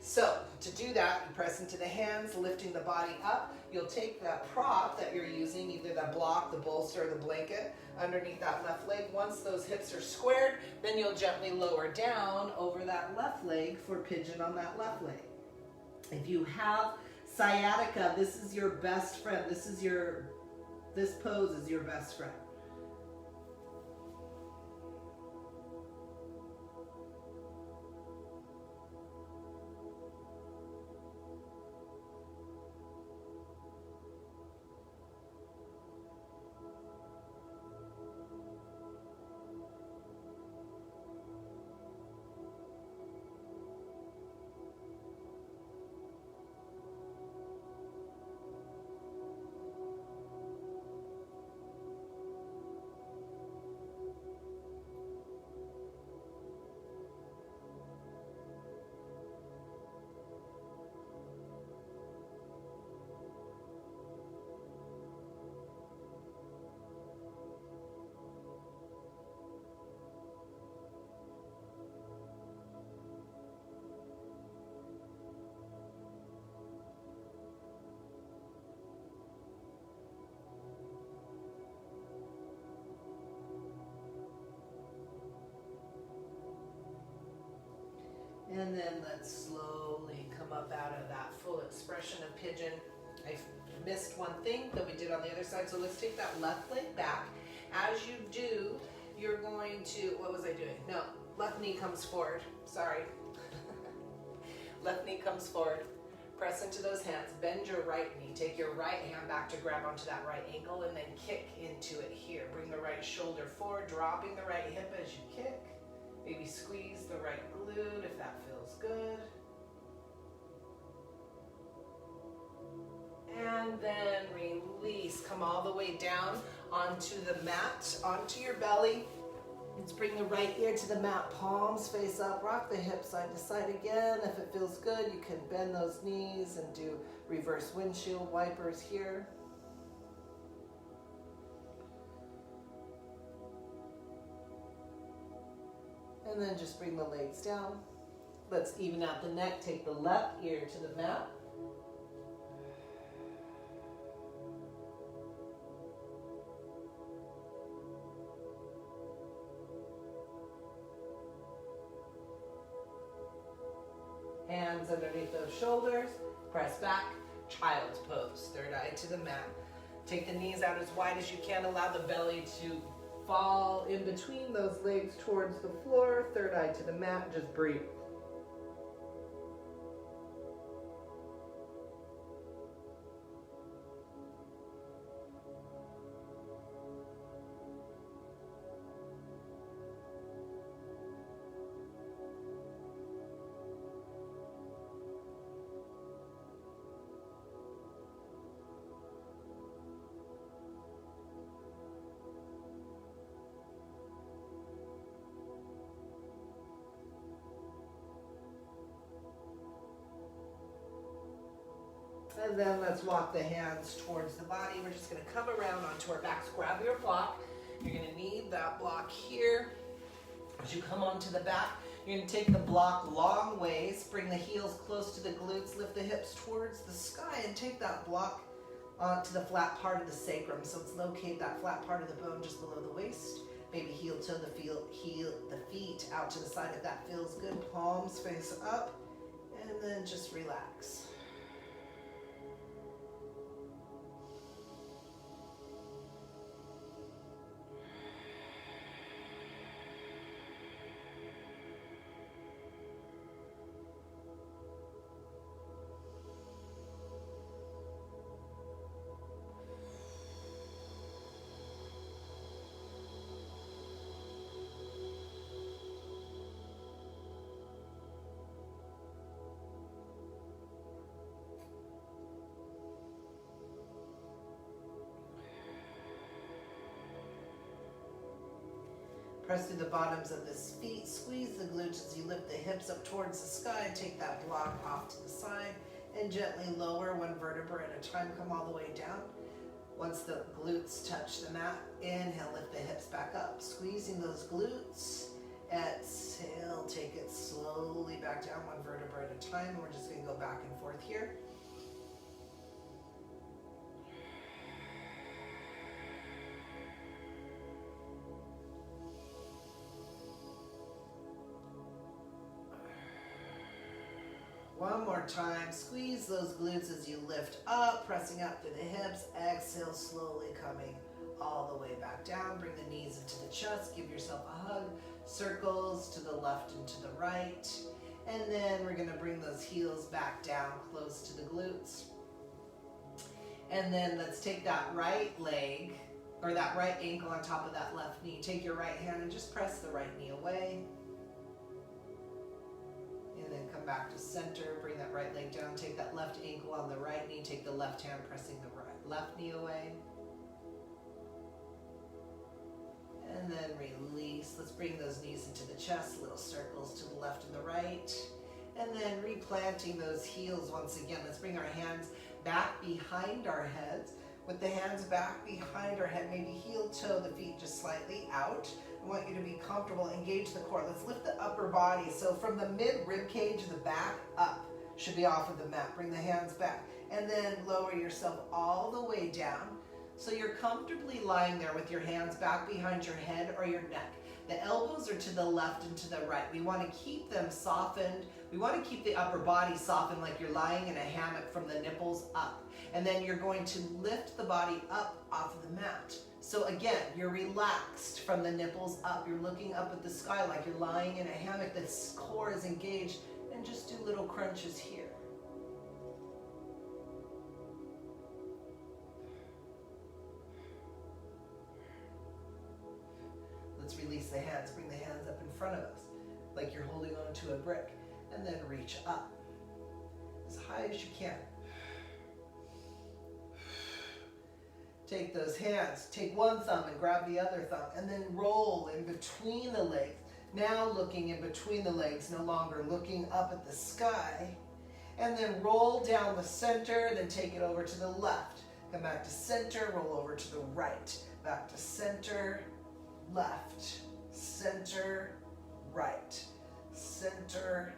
So to do that, you press into the hands, lifting the body up. You'll take that prop that you're using, either the block, the bolster, or the blanket, underneath that left leg. Once those hips are squared, then you'll gently lower down over that left leg for pigeon on that left leg. If you have sciatica, this is your best friend. This pose is your best friend. And then let's slowly come up out of that full expression of pigeon. I missed one thing that we did on the other side, so let's take that left leg back. As you do, you're going to, what was I doing? No, left knee comes forward, sorry. Left knee comes forward. Press into those hands, bend your right knee, take your right hand back to grab onto that right ankle, and then kick into it here. Bring the right shoulder forward, dropping the right hip as you kick. Maybe squeeze the right glute if that feels good. And then release. Come all the way down onto the mat, onto your belly. Let's bring the right ear to the mat, palms face up. Rock the hips side to side again. If it feels good, you can bend those knees and do reverse windshield wipers here. And then just bring the legs down. Let's even out the neck. Take the left ear to the mat. Hands underneath those shoulders, press back, child's pose, third eye to the mat. Take the knees out as wide as you can, allow the belly to fall in between those legs towards the floor, third eye to the mat, just breathe. And then let's walk the hands towards the body. We're just going to come around onto our backs. Grab your block. You're going to need that block here. As you come onto the back, you're going to take the block long ways. Bring the heels close to the glutes. Lift the hips towards the sky and take that block onto the flat part of the sacrum. So let's locate that flat part of the bone just below the waist. Maybe heel toe the feet out to the side if that feels good. Palms face up. And then just relax. Press through the bottoms of the feet, squeeze the glutes as you lift the hips up towards the sky and take that block off to the side and gently lower one vertebra at a time, come all the way down. Once the glutes touch the mat, inhale, lift the hips back up, squeezing those glutes. Exhale, take it slowly back down one vertebra at a time. We're just going to go back and forth here. One more time, squeeze those glutes as you lift up, pressing up through the hips. Exhale, slowly coming all the way back down. Bring the knees into the chest, give yourself a hug. Circles to the left and to the right. And then we're gonna bring those heels back down, close to the glutes. And then let's take that right leg, or that right ankle on top of that left knee. Take your right hand and just press the right knee away. And then come back to center, bring that right leg down, take that left ankle on the right knee, take the left hand pressing the left knee away. And then release. Let's bring those knees into the chest, little circles to the left and the right. And then replanting those heels once again. Let's bring our hands back behind our heads. With the hands back behind our head, maybe heel toe the feet just slightly out. I want you to be comfortable, engage the core. Let's lift the upper body. So from the mid rib cage, the back up should be off of the mat. Bring the hands back and then lower yourself all the way down. So you're comfortably lying there with your hands back behind your head or your neck. The elbows are to the left and to the right. We want to keep them softened. We want to keep the upper body softened like you're lying in a hammock from the nipples up. And then you're going to lift the body up off of the mat. So again, you're relaxed from the nipples up. You're looking up at the sky like you're lying in a hammock. The core is engaged. And just do little crunches here. Let's release the hands. Bring the hands up in front of us like you're holding on to a brick. And then reach up as high as you can. Take those hands, take one thumb and grab the other thumb, and then roll in between the legs. Now looking in between the legs, no longer looking up at the sky. And then roll down the center, then take it over to the left. Come back to center, roll over to the right. Back to center, left, center, right, center,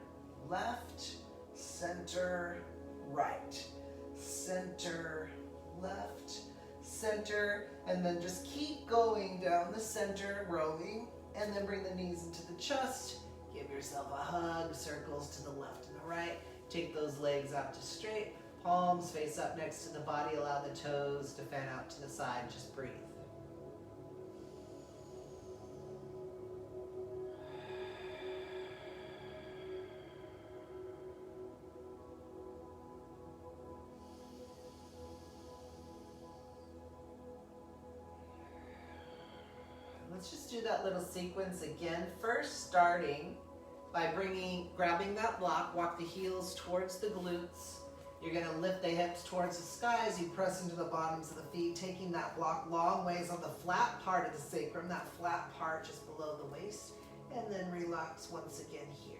left, center, right, center, left, center, and then just keep going down the center, rolling, and then bring the knees into the chest, Give yourself a hug, circles to the left and the right. Take those legs out to straight. Palms face up next to the body. Allow the toes to fan out to the side. Just breathe. Let's just do that little sequence again. First, starting by grabbing that block, walk the heels towards the glutes. You're gonna lift the hips towards the sky as you press into the bottoms of the feet, taking that block long ways on the flat part of the sacrum, that flat part just below the waist, and then relax once again here.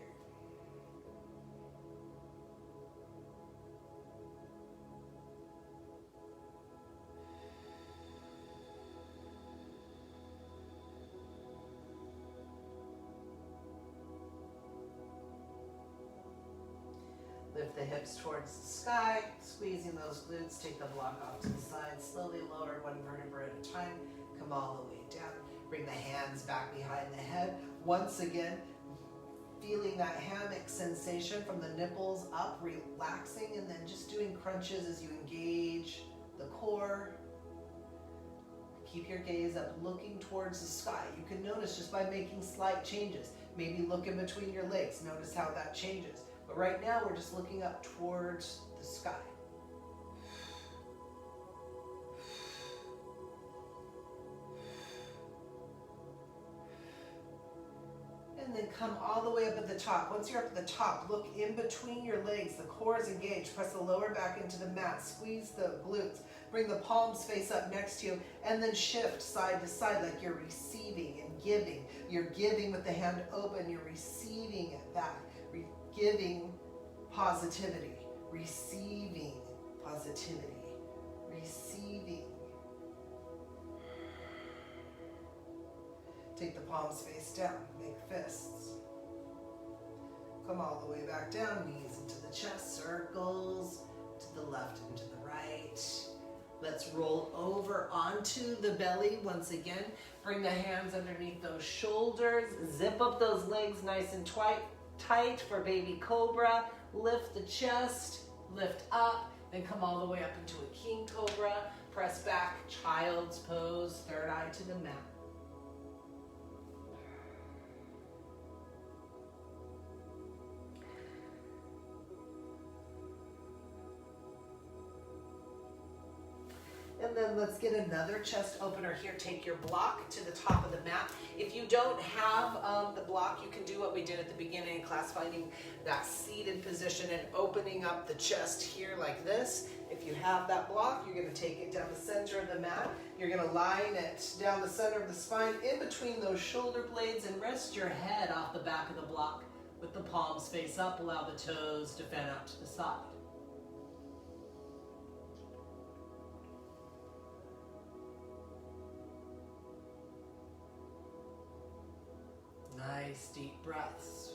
Lift the hips towards the sky, squeezing those glutes, take the block off to the side, slowly lower one vertebra at a time, come all the way down. Bring the hands back behind the head. Once again, feeling that hammock sensation from the nipples up, relaxing, and then just doing crunches as you engage the core. Keep your gaze up, looking towards the sky. You can notice just by making slight changes. Maybe look in between your legs, notice how that changes. But right now, we're just looking up towards the sky. And then come all the way up at the top. Once you're up at the top, look in between your legs. The core is engaged. Press the lower back into the mat. Squeeze the glutes. Bring the palms face up next to you. And then shift side to side like you're receiving and giving. You're giving with the hand open. You're receiving it back. Giving positivity. Receiving positivity. Receiving. Take the palms face down, make fists. Come all the way back down, knees into the chest, circles to the left and to the right. Let's roll over onto the belly once again. Bring the hands underneath those shoulders. Zip up those legs nice and tight for baby cobra. Lift the chest, lift up, then come all the way up into a king cobra. Press back, child's pose, third eye to the mat. And then let's get another chest opener here. Take your block to the top of the mat. If you don't have the block, you can do what we did at the beginning of class, finding that seated position and opening up the chest here like this. If you have that block, you're going to take it down the center of the mat. You're going to line it down the center of the spine in between those shoulder blades and rest your head off the back of the block with the palms face up. Allow the toes to fan out to the side. Nice deep breaths.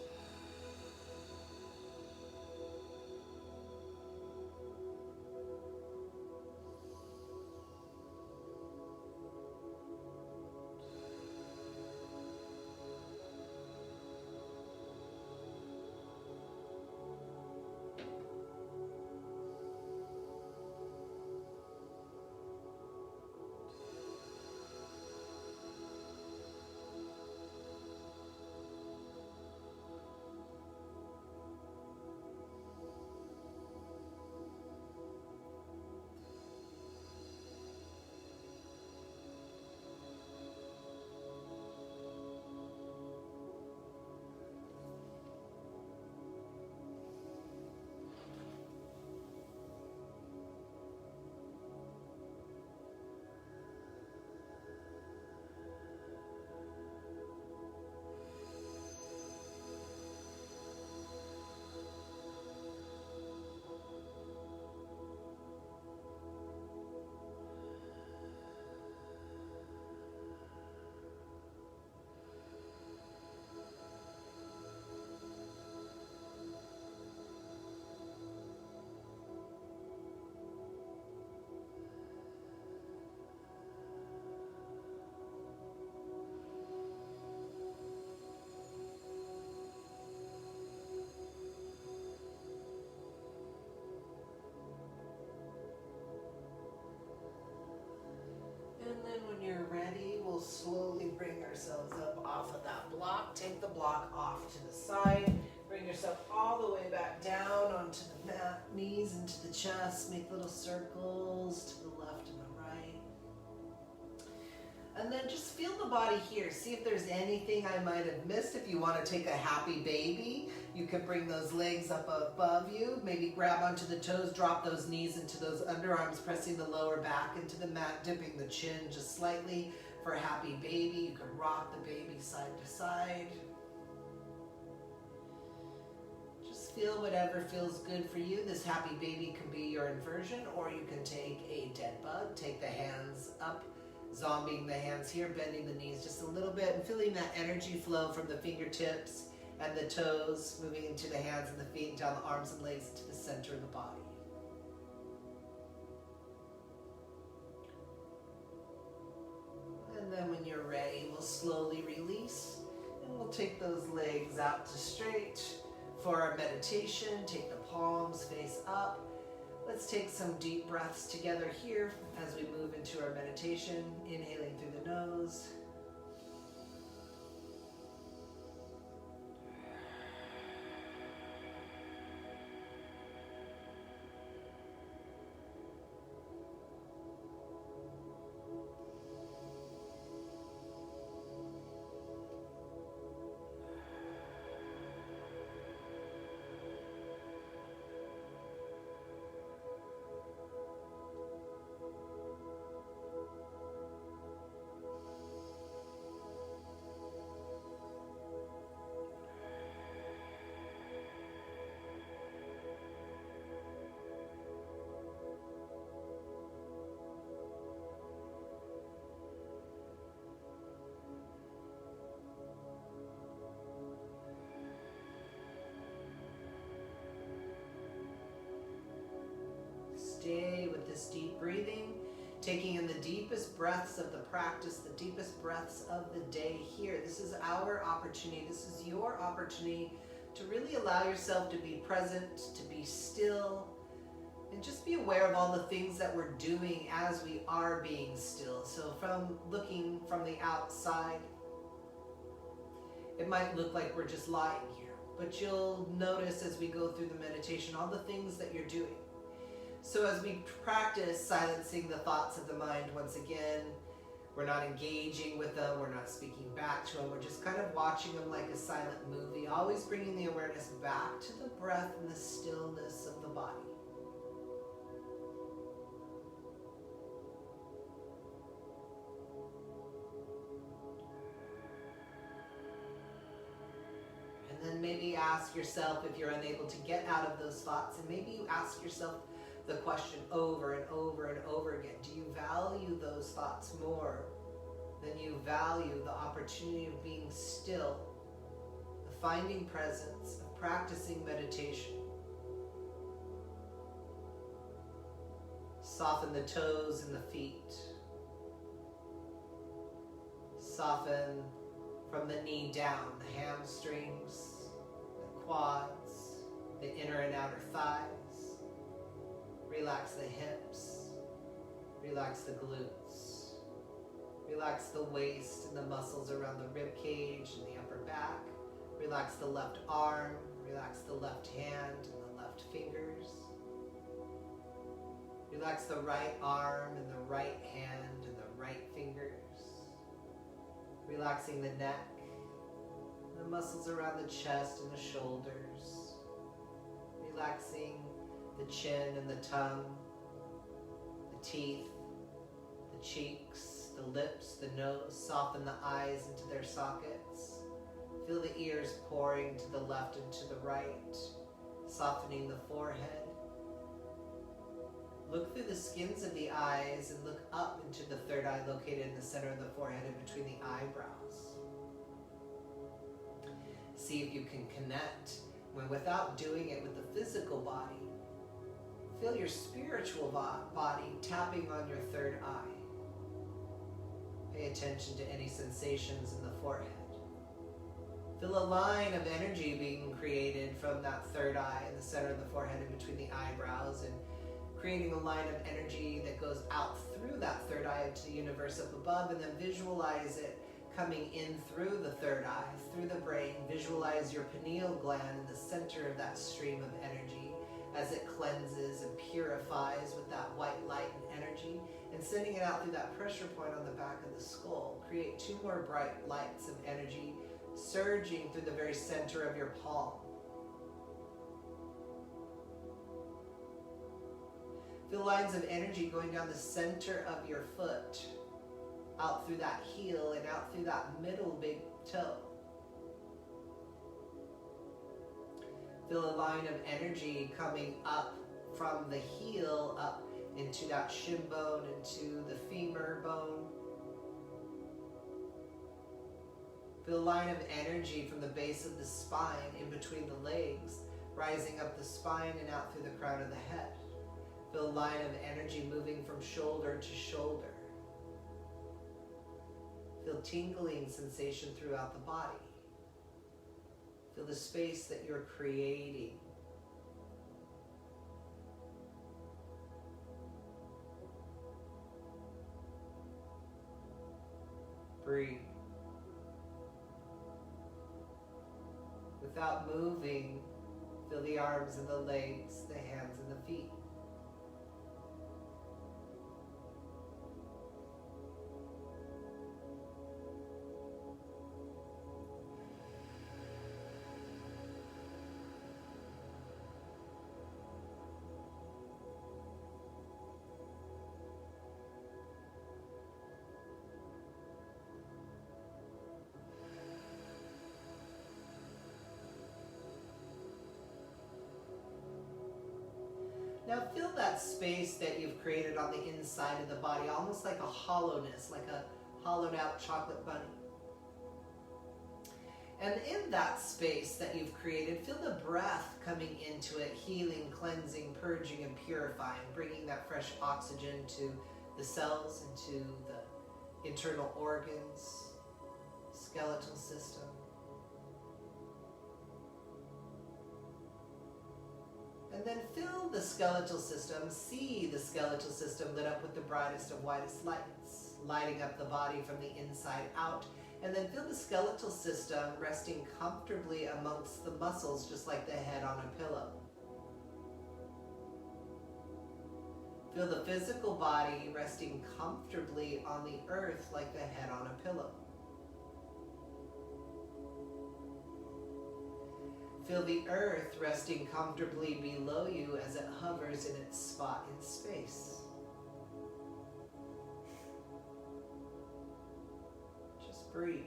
we'll slowly bring ourselves up off of that block. Take the block off to the side. Bring yourself all the way back down onto the mat, knees into the chest. Make little circles to the left and the right. And then just feel the body here. See if there's anything I might have missed. If you want to take a happy baby, you can bring those legs up above you. Maybe grab onto the toes, drop those knees into those underarms, pressing the lower back into the mat, dipping the chin just slightly for a happy baby. You can rock the baby side to side. Just feel whatever feels good for you. This happy baby can be your inversion, or you can take a dead bug. Take the hands up, zombieing the hands here, bending the knees just a little bit and feeling that energy flow from the fingertips and the toes, moving into the hands and the feet, and down the arms and legs to the center of the body. And then when you're ready, we'll slowly release, and we'll take those legs out to straight for our meditation. Take the palms face up. Let's take some deep breaths together here as we move into our meditation, inhaling through the nose. Stay with this deep breathing, taking in the deepest breaths of the practice, the deepest breaths of the day here. This is our opportunity. This is your opportunity to really allow yourself to be present, to be still, and just be aware of all the things that we're doing as we are being still. So from looking from the outside, it might look like we're just lying here, but you'll notice as we go through the meditation all the things that you're doing. So as we practice silencing the thoughts of the mind, once again, we're not engaging with them, we're not speaking back to them, we're just kind of watching them like a silent movie, always bringing the awareness back to the breath and the stillness of the body. And then maybe ask yourself, if you're unable to get out of those thoughts, and maybe you ask yourself the question over and over and over again. Do you value those thoughts more than you value the opportunity of being still, of finding presence, of practicing meditation? Soften the toes and the feet. Soften from the knee down, the hamstrings, the quads, the inner and outer thighs. Relax the hips, relax the glutes, relax the waist and the muscles around the rib cage and the upper back. Relax the left arm, relax the left hand and the left fingers. Relax the right arm and the right hand and the right fingers. Relaxing the neck, the muscles around the chest and the shoulders. Relaxing the chin and the tongue, the teeth, the cheeks, the lips, the nose. Soften the eyes into their sockets. Feel the ears pouring to the left and to the right, softening the forehead. Look through the skins of the eyes and look up into the third eye located in the center of the forehead and between the eyebrows. See if you can connect, without doing it with the physical body. Feel your spiritual body tapping on your third eye. Pay attention to any sensations in the forehead. Feel a line of energy being created from that third eye in the center of the forehead and between the eyebrows, and creating a line of energy that goes out through that third eye to the universe up above, and then visualize it coming in through the third eye, through the brain. Visualize your pineal gland in the center of that stream of energy as it cleanses and purifies with that white light and energy, and sending it out through that pressure point on the back of the skull. Create 2 more bright lights of energy surging through the very center of your palm. Feel lines of energy going down the center of your foot, out through that heel and out through that middle big toe. Feel a line of energy coming up from the heel up into that shin bone, into the femur bone. Feel a line of energy from the base of the spine in between the legs, rising up the spine and out through the crown of the head. Feel a line of energy moving from shoulder to shoulder. Feel tingling sensation throughout the body. Feel the space that you're creating. Breathe. Without moving, feel the arms and the legs, the hands and the feet. Now feel that space that you've created on the inside of the body, almost like a hollowness, like a hollowed out chocolate bunny. And in that space that you've created, feel the breath coming into it, healing, cleansing, purging, and purifying, bringing that fresh oxygen to the cells, into the internal organs, skeletal system. And then fill the skeletal system, see the skeletal system lit up with the brightest of whitest lights, lighting up the body from the inside out. And then feel the skeletal system resting comfortably amongst the muscles, just like the head on a pillow. Feel the physical body resting comfortably on the earth like the head on a pillow. Feel the earth resting comfortably below you as it hovers in its spot in space. Just breathe.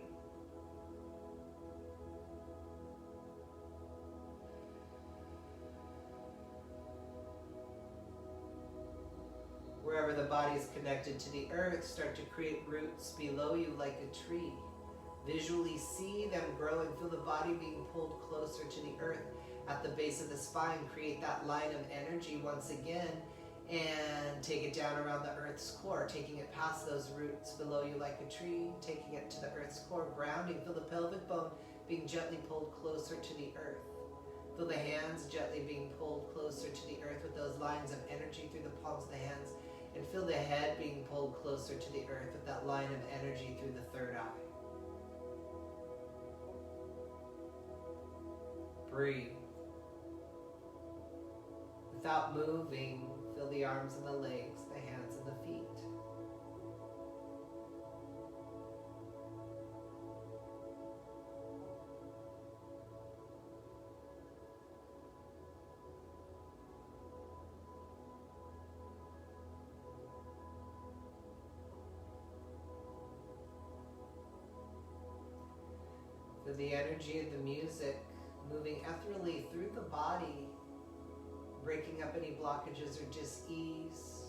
Wherever the body is connected to the earth, start to create roots below you like a tree. Visually see them grow and feel the body being pulled closer to the earth. At the base of the spine, create that line of energy once again and take it down around the earth's core, taking it past those roots below you like a tree, taking it to the earth's core, grounding. Feel the pelvic bone being gently pulled closer to the earth. Feel the hands gently being pulled closer to the earth with those lines of energy through the palms of the hands, and feel the head being pulled closer to the earth with that line of energy through the third eye. Breathe. Without moving, feel the arms and the legs, the hands and the feet. Feel the energy of the music moving ethereally through the body, breaking up any blockages or dis-ease.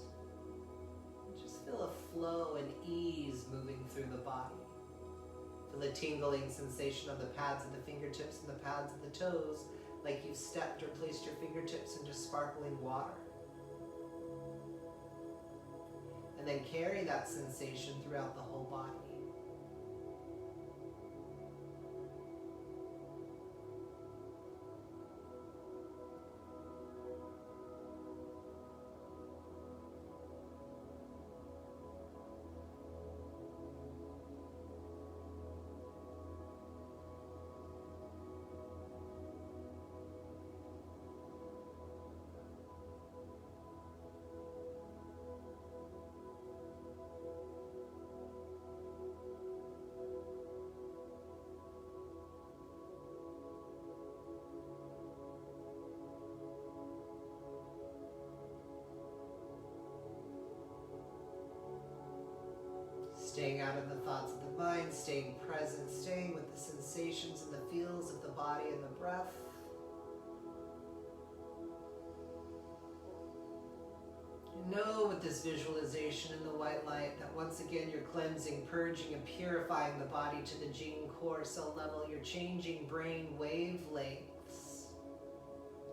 Just feel a flow and ease moving through the body. Feel a tingling sensation on the pads of the fingertips and the pads of the toes, like you've stepped or placed your fingertips into sparkling water. And then carry that sensation throughout the whole body. Staying out of the thoughts of the mind, staying present, staying with the sensations and the feels of the body and the breath. You know with this visualization in the white light that once again you're cleansing, purging, and purifying the body to the gene core cell level. You're changing brain wavelengths.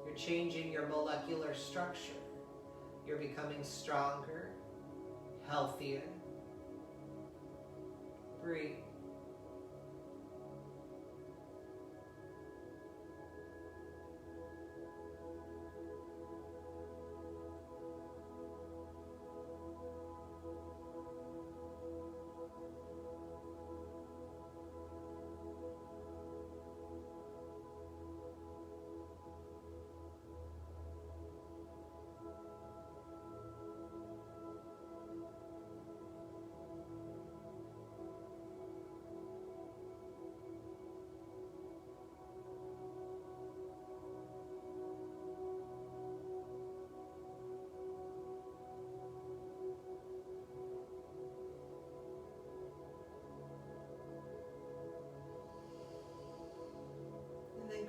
You're changing your molecular structure. You're becoming stronger, healthier. Breathe.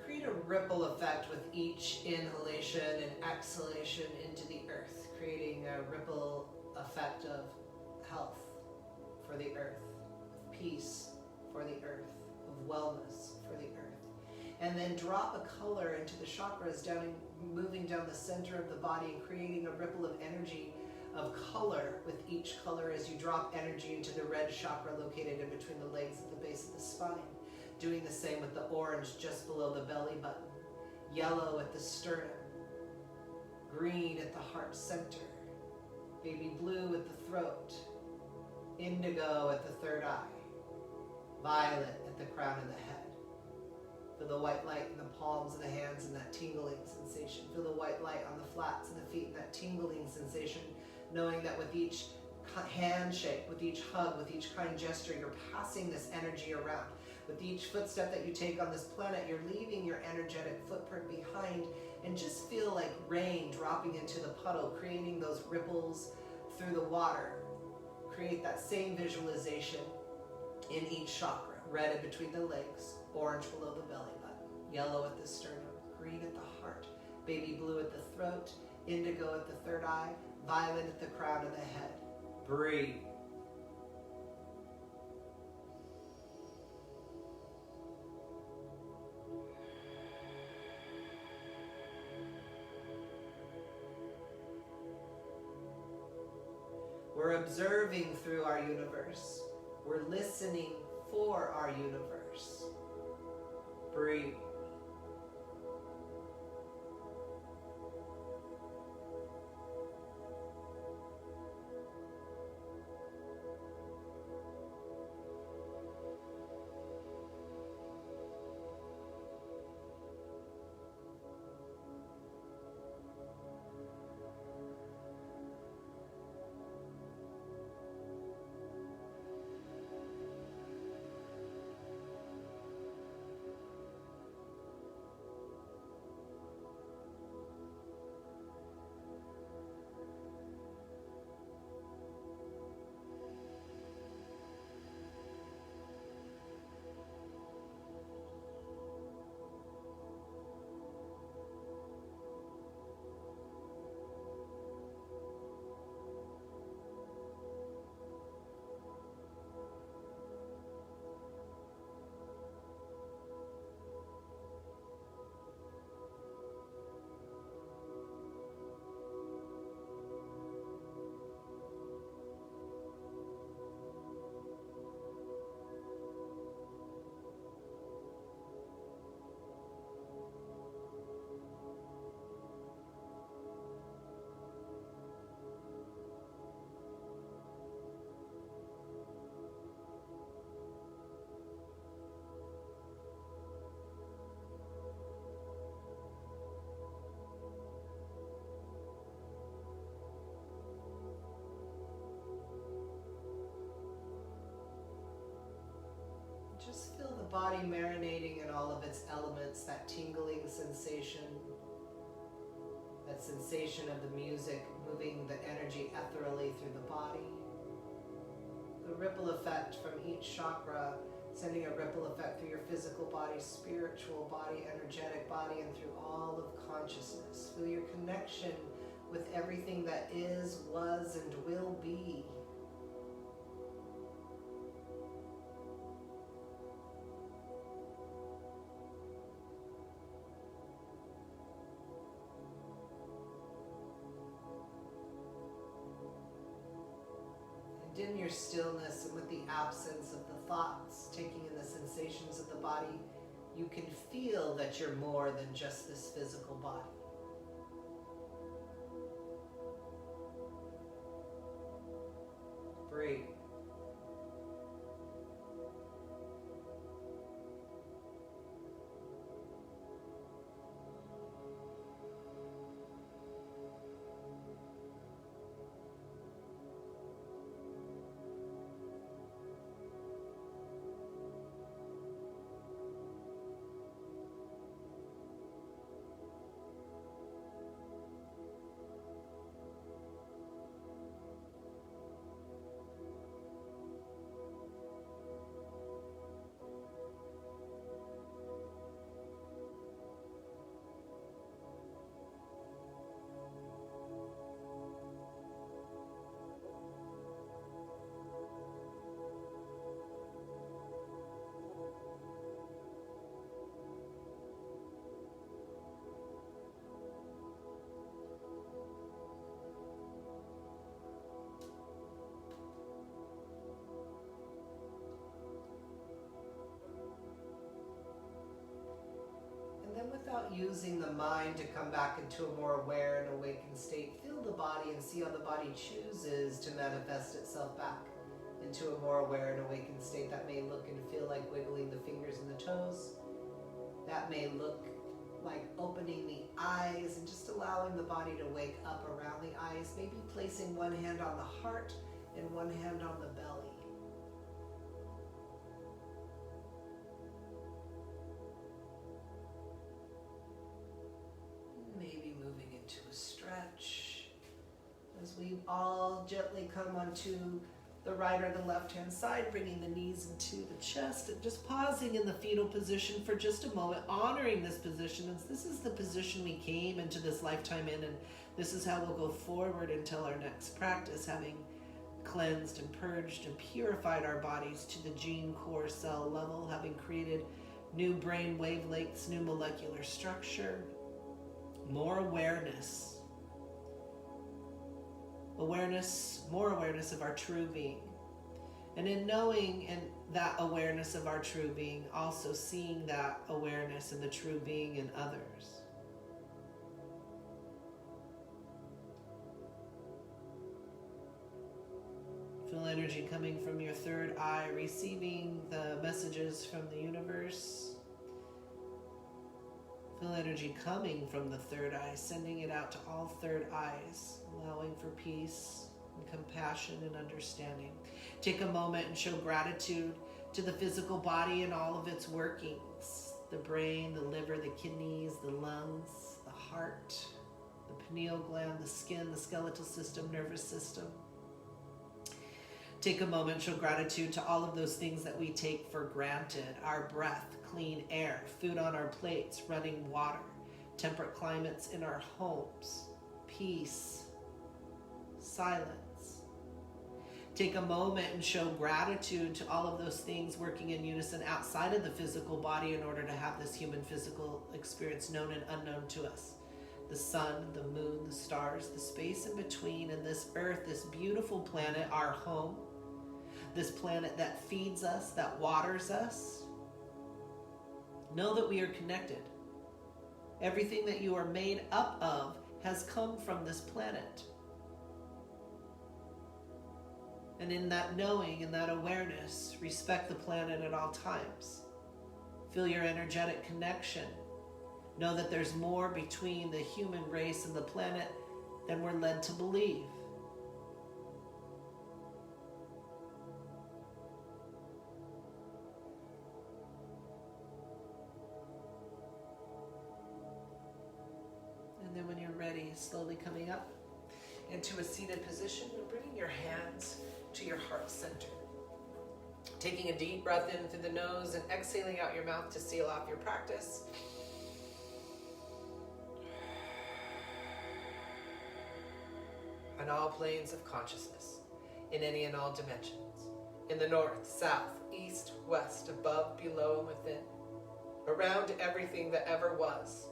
Create a ripple effect with each inhalation and exhalation into the earth, creating a ripple effect of health for the earth, of peace for the earth, of wellness for the earth. And then drop a color into the chakras, moving down the center of the body and creating a ripple of energy of color with each color as you drop energy into the red chakra located in between the legs at the base of the spine. Doing the same with the orange just below the belly button, yellow at the sternum, green at the heart center, baby blue at the throat, indigo at the third eye, violet at the crown of the head. Feel the white light in the palms of the hands and that tingling sensation. Feel the white light on the flats of the feet and that tingling sensation, knowing that with each handshake, with each hug, with each kind gesture, you're passing this energy around. With each footstep that you take on this planet, you're leaving your energetic footprint behind, and just feel like rain dropping into the puddle, creating those ripples through the water. Create that same visualization in each chakra. Red in between the legs, orange below the belly button, yellow at the sternum, green at the heart, baby blue at the throat, indigo at the third eye, violet at the crown of the head. Breathe. We're observing through our universe. We're listening for our universe. Breathe. Just feel the body marinating in all of its elements, that tingling sensation, that sensation of the music moving the energy ethereally through the body. The ripple effect from each chakra, sending a ripple effect through your physical body, spiritual body, energetic body, and through all of consciousness. Feel your connection with everything that is, was, and will be. In your stillness and with the absence of the thoughts, taking in the sensations of the body, you can feel that you're more than just this physical body. Breathe. Without using the mind to come back into a more aware and awakened state, feel the body and see how the body chooses to manifest itself back into a more aware and awakened state. That may look and feel like wiggling the fingers and the toes. That may look like opening the eyes and just allowing the body to wake up around the eyes, maybe placing one hand on the heart and one hand on the belly. Maybe moving into a stretch as we all gently come onto the right or the left hand side, bringing the knees into the chest and just pausing in the fetal position for just a moment, honoring this position as this is the position we came into this lifetime in, and this is how we'll go forward until our next practice, having cleansed and purged and purified our bodies to the gene core cell level, having created new brain wavelengths, new molecular structure, more awareness, more awareness of our true being. And in knowing and that awareness of our true being, also seeing that awareness and the true being in others. Feel energy coming from your third eye, receiving the messages from the universe. Feel energy coming from the third eye, sending it out to all third eyes, allowing for peace and compassion and understanding. Take a moment and show gratitude to the physical body and all of its workings. The brain, the liver, the kidneys, the lungs, the heart, the pineal gland, the skin, the skeletal system, nervous system. Take a moment and show gratitude to all of those things that we take for granted. Our breath, clean air, food on our plates, running water, temperate climates in our homes, peace, silence. Take a moment and show gratitude to all of those things working in unison outside of the physical body in order to have this human physical experience known and unknown to us. The sun, the moon, the stars, the space in between, and this earth, this beautiful planet, our home, this planet that feeds us, that waters us. Know that we are connected. Everything that you are made up of has come from this planet. And in that knowing and that awareness, respect the planet at all times. Feel your energetic connection. Know that there's more between the human race and the planet than we're led to believe. And then when you're ready, slowly coming up into a seated position and bringing your hands to your heart center. Taking a deep breath in through the nose and exhaling out your mouth to seal off your practice. On all planes of consciousness, in any and all dimensions, in the north, south, east, west, above, below, and within, around everything that ever was,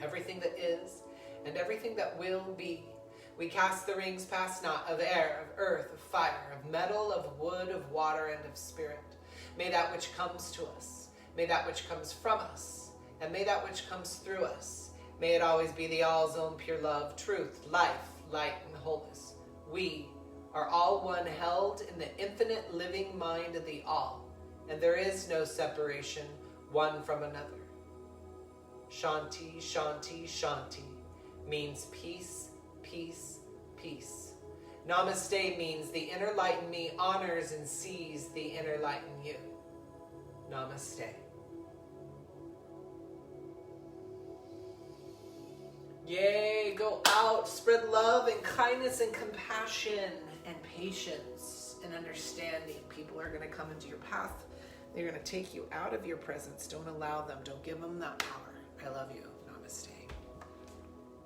everything that is, and everything that will be. We cast the rings past not of air, of earth, of fire, of metal, of wood, of water, and of spirit. May that which comes to us, may that which comes from us, and may that which comes through us, may it always be the all's own pure love, truth, life, light, and wholeness. We are all one, held in the infinite living mind of the all, and there is no separation one from another. Shanti, Shanti, Shanti means peace, peace, peace. Namaste means the inner light in me honors and sees the inner light in you. Namaste. Yay, go out, spread love and kindness and compassion and patience and understanding. People are going to come into your path. They're going to take you out of your presence. Don't allow them. Don't give them that power. I love you.